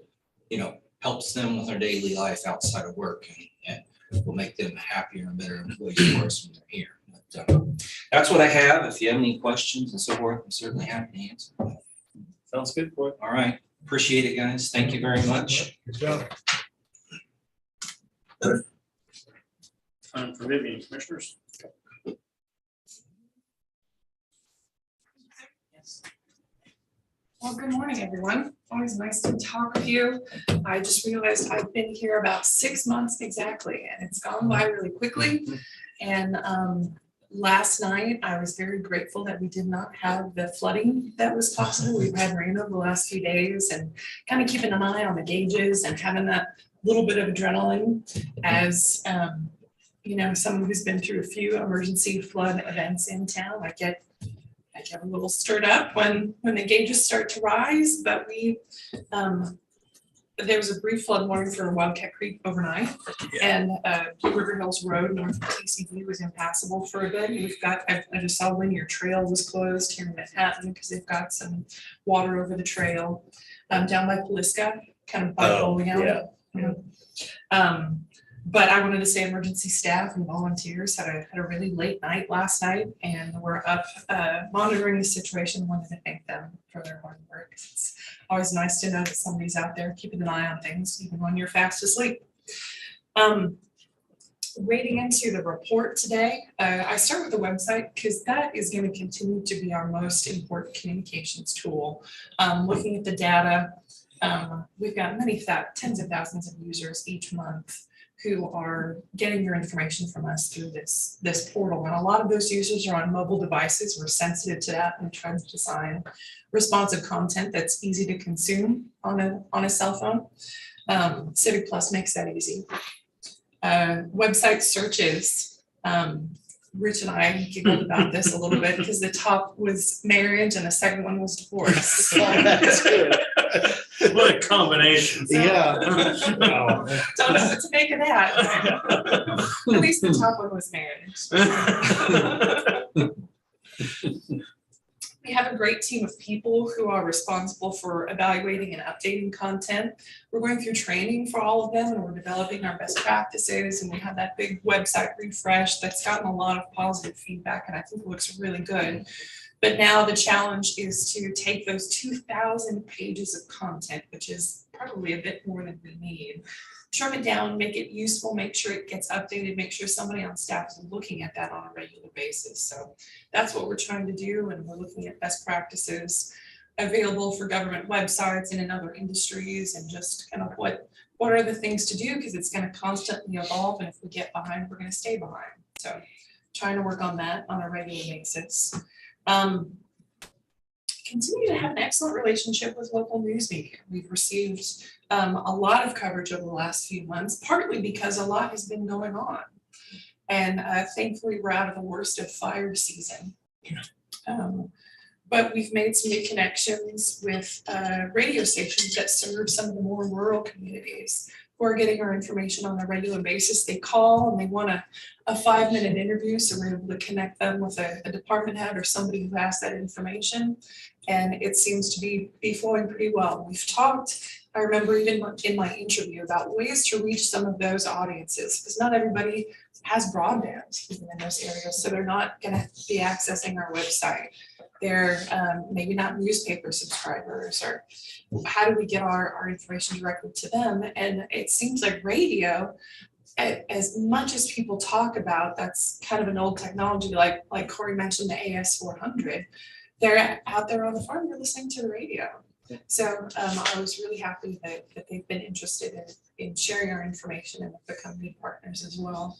helps them with their daily life outside of work, and will make them happier and better employees for us when they're here. But, that's what I have. If you have any questions and so forth, I'm certainly happy to answer. Sounds good, boy. All right. Appreciate it, guys. Thank you very much. Good job. Time for Vivian, commissioners. Well, good morning, everyone. Always nice to talk with you. I just realized I've been here about 6 months exactly, and it's gone by really quickly. And last night, I was very grateful that we did not have the flooding that was possible. We've had rain over the last few days, and kind of keeping an eye on the gauges and having that little bit of adrenaline as someone who's been through a few emergency flood events in town. I get a little stirred up when the gauges start to rise, but there was a brief flood warning for Wildcat Creek overnight, and Blue River Hills Road north of TCD was impassable for a bit. I just saw Linear Trail was closed here in Manhattan because they've got some water over the trail. Down by Paliska, kind of by bowling alley. But I wanted to say emergency staff and volunteers had a really late night last night, and we're up monitoring the situation. Wanted to thank them for their hard work. It's always nice to know that somebody's out there keeping an eye on things, even when you're fast asleep. Wading into the report today, I start with the website because that is going to continue to be our most important communications tool. Looking at the data, we've got tens of thousands of users each month who are getting your information from us through this portal. And a lot of those users are on mobile devices. We're sensitive to that and trying to design responsive content that's easy to consume on a cell phone. Civic Plus makes that easy. Website searches. Rich and I giggled about this a little bit because the top was marriage and the second one was divorce. That's good. What a combination. Yeah. Don't know what to make of that. At least the top one was marriage. We have a great team of people who are responsible for evaluating and updating content. We're going through training for all of them, and we're developing our best practices, and we have that big website refresh that's gotten a lot of positive feedback, and I think it looks really good. But now the challenge is to take those 2,000 pages of content, which is probably a bit more than we need, trim it down, make it useful, make sure it gets updated, make sure somebody on staff is looking at that on a regular basis. So that's what we're trying to do, and we're looking at best practices. available for government websites and in other industries, and just kind of what are the things to do, because it's going to constantly evolve, and if we get behind, we're going to stay behind. So trying to work on that on a regular basis. Continue to have an excellent relationship with local news media. We've received a lot of coverage over the last few months, partly because a lot has been going on. And thankfully, we're out of the worst of fire season. But we've made some new connections with radio stations that serve some of the more rural communities who are getting our information on a regular basis. They call and they want a 5-minute interview, so we're able to connect them with a department head or somebody who has that information. And it seems to be flowing pretty well. We've talked, I remember even in my interview, about ways to reach some of those audiences, because not everybody has broadband even in those areas, so they're not going to be accessing our website. They're maybe not newspaper subscribers, or how do we get our information directly to them? And it seems like radio, as much as people talk about, that's kind of an old technology, like Corey mentioned, the AS400, they're out there on the farm, they're listening to the radio. So I was really happy that they've been interested in sharing our information and becoming partners as well.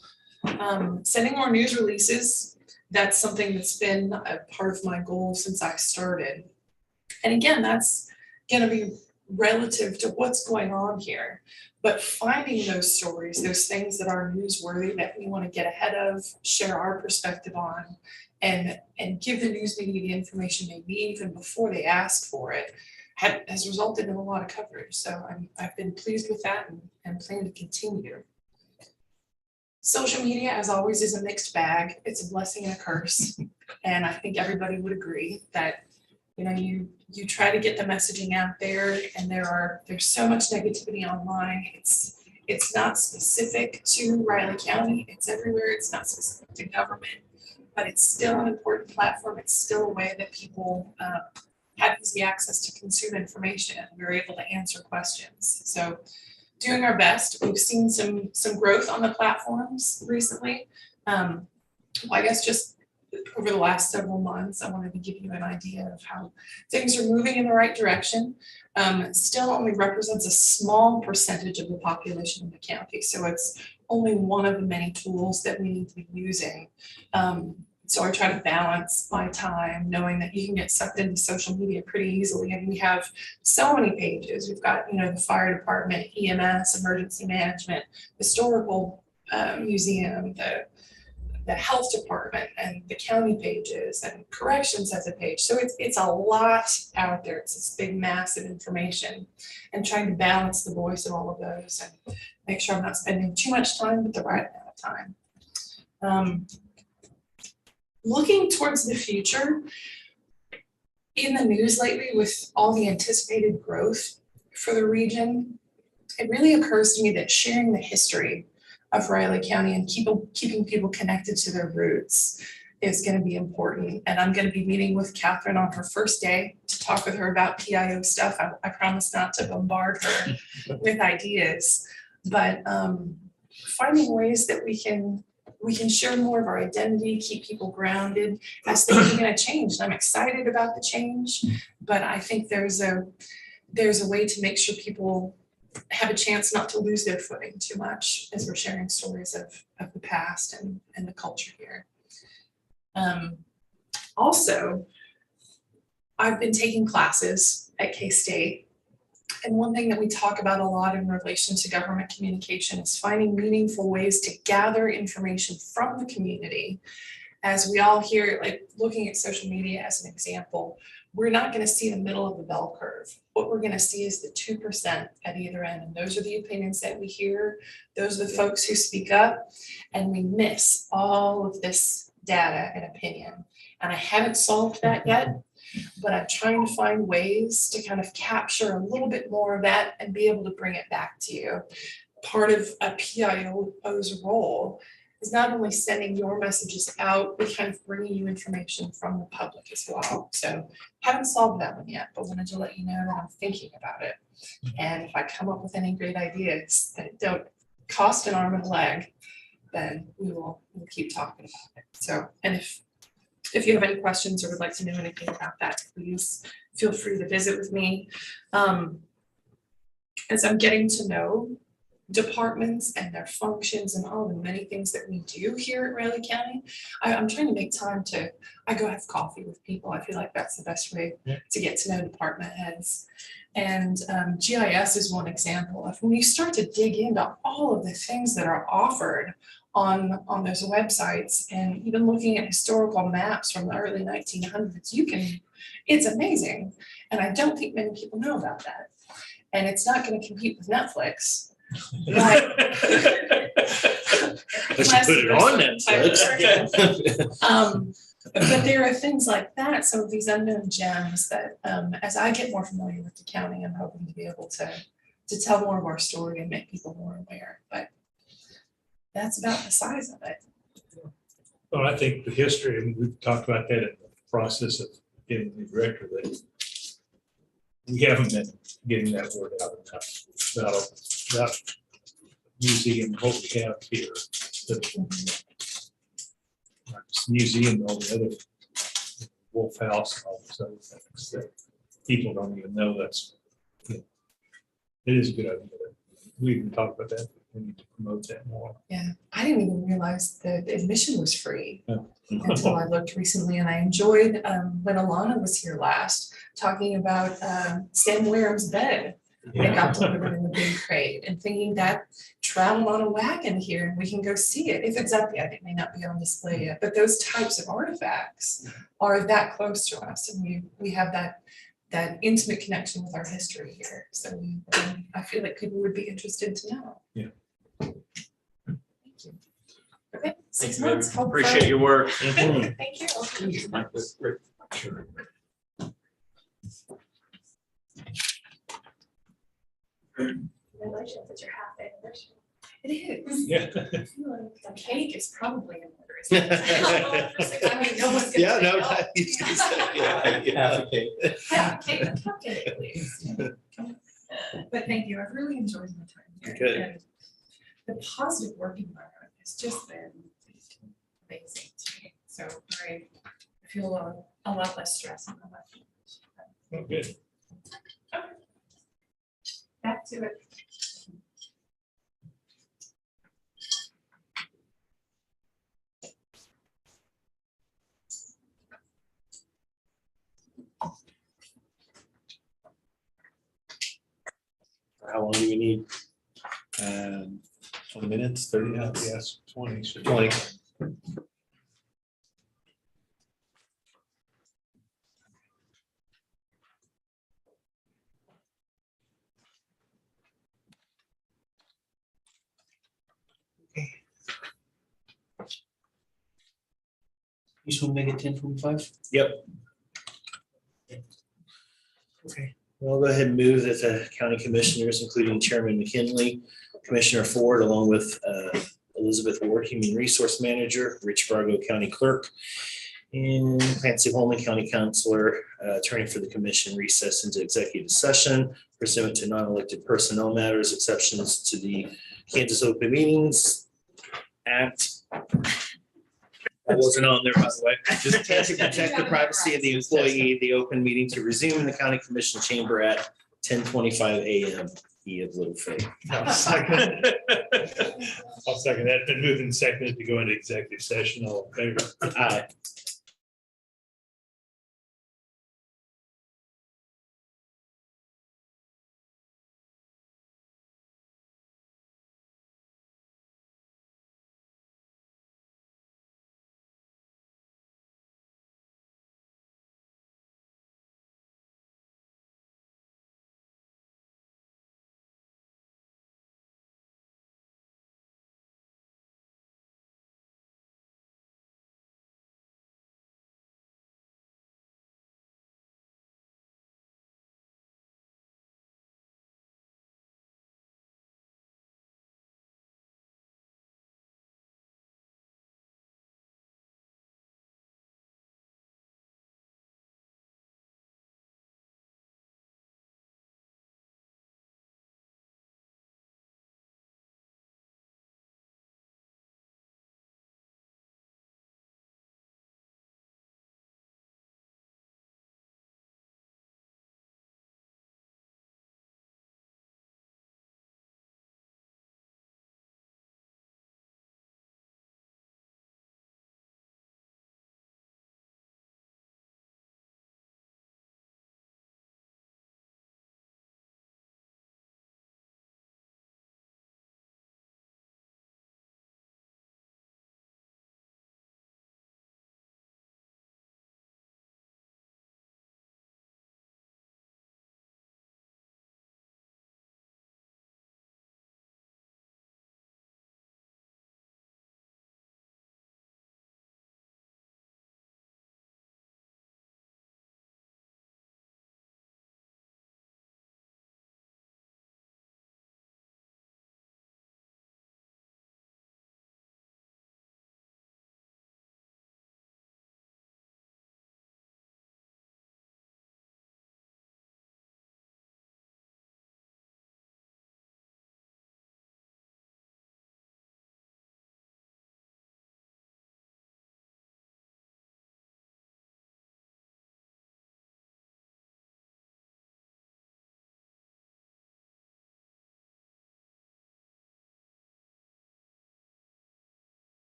Sending more news releases, that's something that's been a part of my goal since I started. And again, that's going to be relative to what's going on here. But finding those stories, those things that are newsworthy that we want to get ahead of, share our perspective on, and give the news media the information they need even before they ask for it, has resulted in a lot of coverage. So I've been pleased with that and plan to continue. Social media, as always, is a mixed bag. It's a blessing and a curse. And I think everybody would agree that, you try to get the messaging out there, and there's so much negativity online. It's not specific to Riley County. It's everywhere. It's not specific to government, but it's still an important platform. It's still a way that people have easy access to consume information, and we're able to answer questions. So doing our best. We've seen some growth on the platforms recently. I guess just over the last several months, I wanted to give you an idea of how things are moving in the right direction. Still only represents a small percentage of the population in the county. So it's only one of the many tools that we need to be using. So I try to balance my time, knowing that you can get sucked into social media pretty easily. And we have so many pages. We've got, the fire department, EMS, emergency management, historical museum, the health department, and the county pages, and corrections has a page. So it's a lot out there. It's this big mass of information, and trying to balance the voice of all of those and make sure I'm not spending too much time, but the right amount of time. Looking towards the future, in the news lately with all the anticipated growth for the region, it really occurs to me that sharing the history of Riley County and keeping people connected to their roots is going to be important. And I'm going to be meeting with Catherine on her first day to talk with her about PIO stuff. I promise not to bombard her with ideas, but finding ways that we can share more of our identity, keep people grounded as things are going to change. And I'm excited about the change, but I think there's a way to make sure people have a chance not to lose their footing too much as we're sharing stories of the past and the culture here. Also, I've been taking classes at K-State, and one thing that we talk about a lot in relation to government communication is finding meaningful ways to gather information from the community. As we all hear, like looking at social media as an example, we're not going to see the middle of the bell curve. What we're going to see is the 2% at either end. And those are the opinions that we hear. Those are the folks who speak up, and we miss all of this data and opinion. And I haven't solved that yet, but I'm trying to find ways to kind of capture a little bit more of that and be able to bring it back to you. Part of a PIO's role is not only sending your messages out, but kind of bringing you information from the public as well. So haven't solved that one yet, but wanted to let you know that I'm thinking about it. And if I come up with any great ideas that don't cost an arm and a leg, then we'll keep talking about it. So, and if you have any questions or would like to know anything about that, please feel free to visit with me. As I'm getting to know departments and their functions and all the many things that we do here at Raleigh County, I'm trying to make time I go have coffee with people. I feel like that's the best way to get to know department heads. And GIS is one example of when you start to dig into all of the things that are offered on those websites, and even looking at historical maps from the early 1900s, it's amazing. And I don't think many people know about that. And it's not going to compete with Netflix. But But you put it on Netflix. But there are things like that, some of these unknown gems that, as I get more familiar with the county, I'm hoping to be able to tell more of our story and make people more aware. But that's about the size of it. Well, I think the history, and we've talked about that in the process of getting the director, that we haven't been getting that word out enough about museum, what we have here. Museum, all the other Wolf House, and all those other things that people don't even know. It is a good idea. We can talk about that. We need to promote that more. Yeah, I didn't even realize that admission was free Oh. until I looked recently, and I enjoyed when Alana was here last, talking about Sam Wareham's bed. They got delivered in the big crate, and thinking that traveled on a wagon here and we can go see it. If it's up yet, it may not be on display yet, but those types of artifacts are that close to us, and we have that intimate connection with our history here. So I feel like people would be interested to know. Yeah. Thank you. Okay, 6 Thank you, months. babe. Appreciate your work. Thank you. Sure. Congratulations, it's your half anniversary. It is. Yeah. I feel like the cake is probably in order. isn't it? I mean, no one's gonna Yeah, say no, no. he's gonna say, yeah. Half a cake. Yeah, cake, cupcake, please. But thank you, I've really enjoyed my time here. Good. And the positive work environment has just been amazing to me. So I feel a lot less stress on my life. Oh, good. Back to it. How long do we need? 20 minutes, 30 minutes. Yes, 20. should be 20. fine. You just want to make it 10:25? Yep. Okay, well, I'll go ahead and move that the county commissioners, including Chairman McKinley, Commissioner Ford, along with Elizabeth Ward, Human Resource Manager, Rich Fargo County Clerk, and Clancy Holman, County Counselor, attorney for the commission, recess into executive session pursuant to non-elected personnel matters, exceptions to the Kansas Open Meetings Act. That wasn't on there, by the way. Just to protect the privacy of the employee, the open meeting to resume in the county commission chamber at 10:25 a.m. E of Little Faith. I'll second that. Been moved and seconded to go into executive session. All in favor? Aye.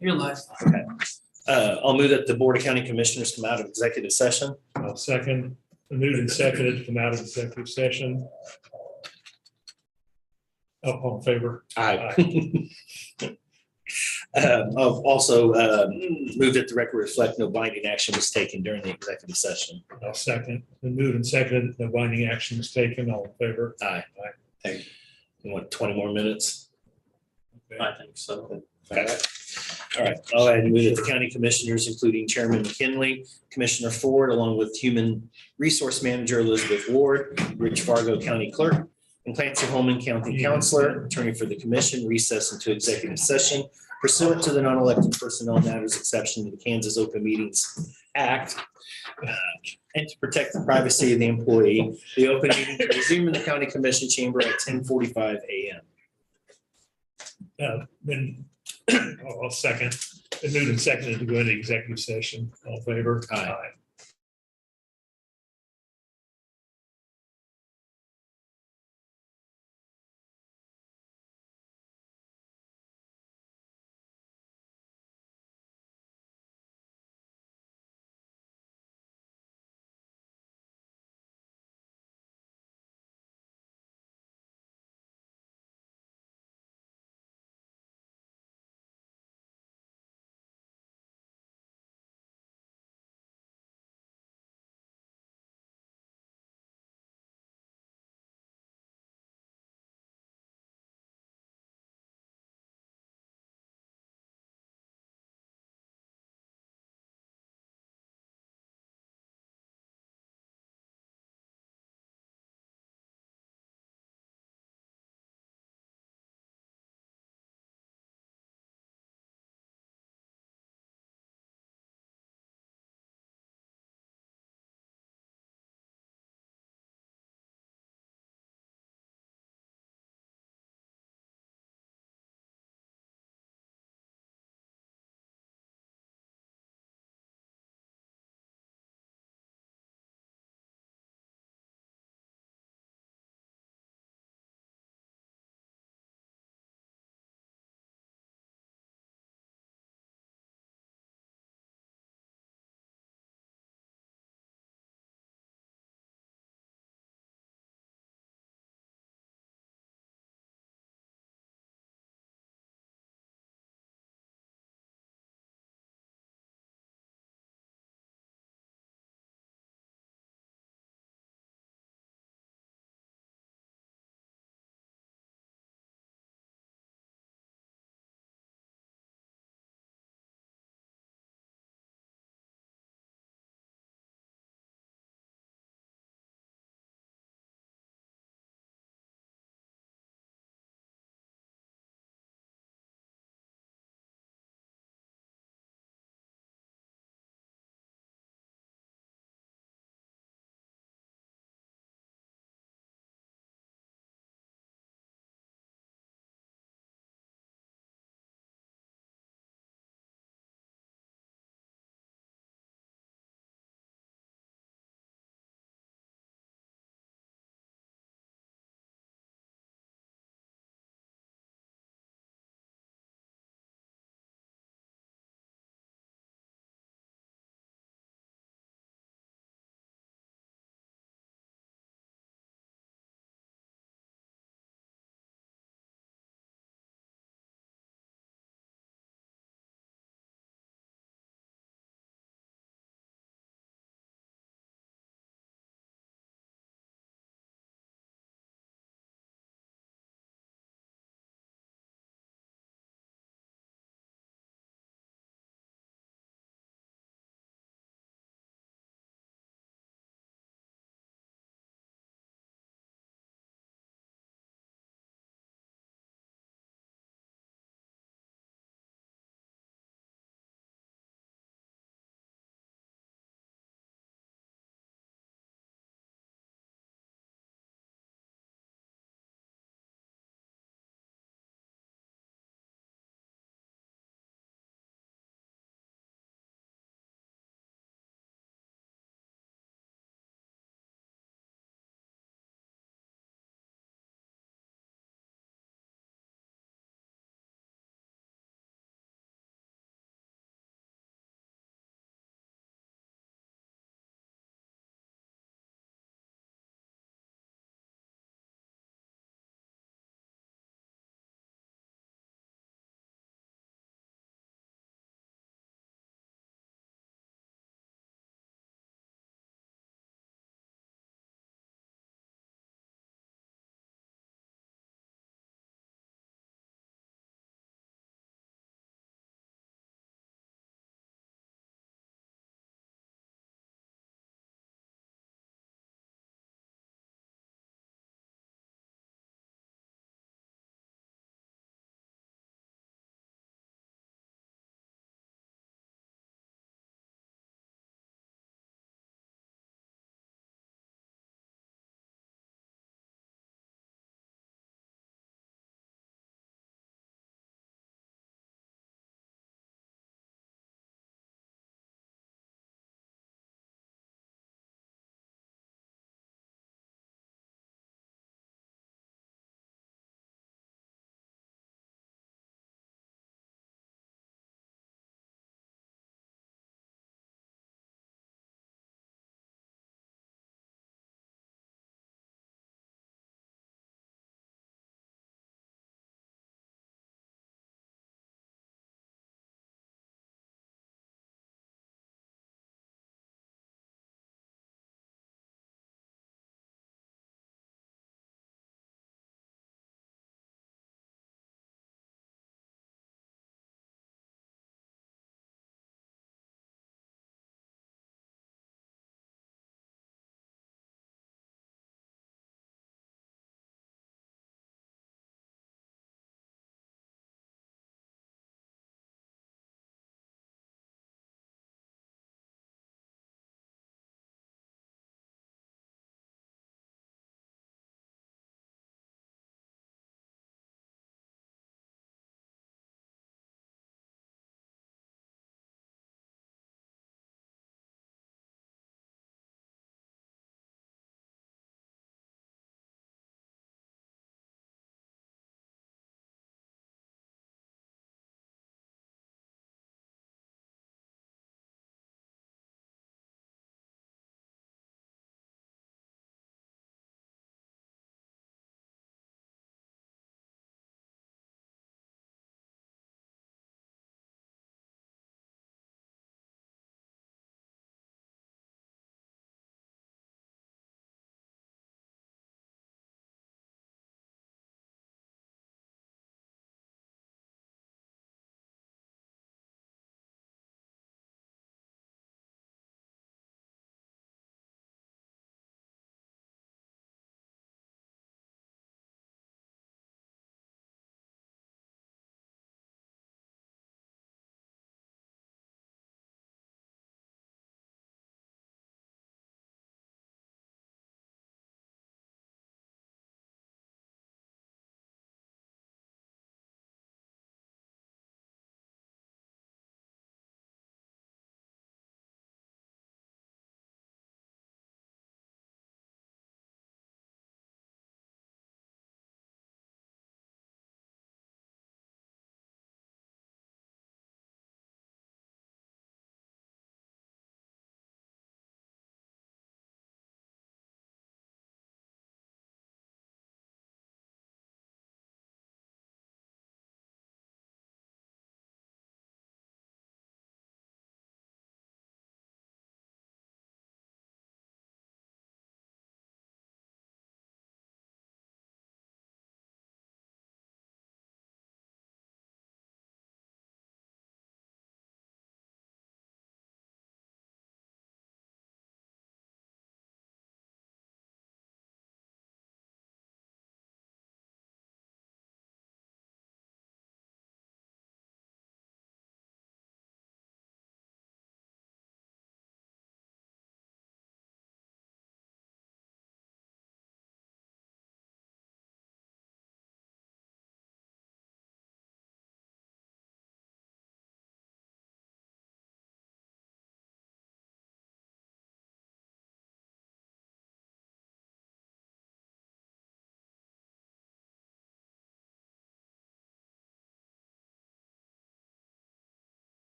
Your life. I'll move that the Board of County Commissioners come out of executive session. I'll second. Moved and seconded to come out of executive session. All in favor? Aye. I've also moved that the record reflect no binding action was taken during the executive session. I'll second. Moved and seconded, no binding action was taken. All in favor? Aye. You want 20 more minutes? I think so. Okay. All right. I'll add and move that the county commissioners, including Chairman McKinley, Commissioner Ford, along with Human Resource Manager Elizabeth Ward, Rich Fargo County Clerk, and Clancy Holman County Counselor, attorney for the commission, recess into executive session pursuant to the non-elected personnel matters exception to the Kansas Open Meetings Act, and to protect the privacy of the employee. The open meeting to resume in the county commission chamber at 10:45 a.m. Then I'll second. Moved and seconded to go into executive session. All in favor? Aye.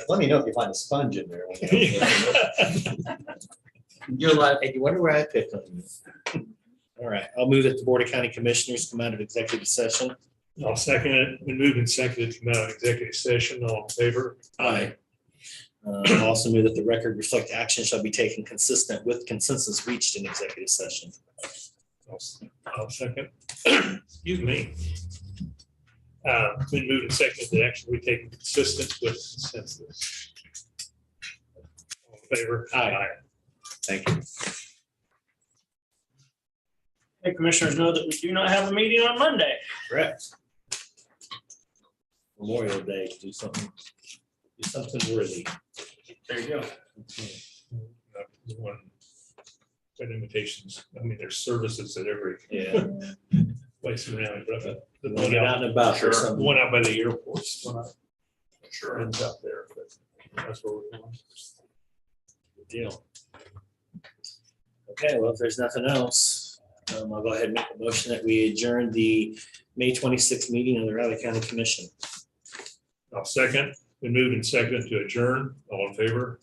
Let me know if you find a sponge in there. You're like, hey, you wonder where I picked on you? All right, I'll move that the Board of County Commissioners come out of executive session. I'll second it. Been moved and seconded to come out of executive session. All in favor? Aye. I'll also move that the record reflect action shall be taken consistent with consensus reached in executive session. I'll second. Excuse me. Been moved and seconded that action we take consistent with consensus. All in favor? Aye. Thank you. Hey, commissioners know that we do not have a meeting on Monday. Correct. Memorial Day, do something worthy. There you go. Got invitations. I mean, there's services at every Yeah. place around. But the Get out and about for something. one out by the airport. Sure. Ends up there, but that's where we're going. Good deal. Okay, well, if there's nothing else, I'll go ahead and make a motion that we adjourn the May 26th meeting of the Riley County Commission. I'll second. Been moved and seconded to adjourn. All in favor?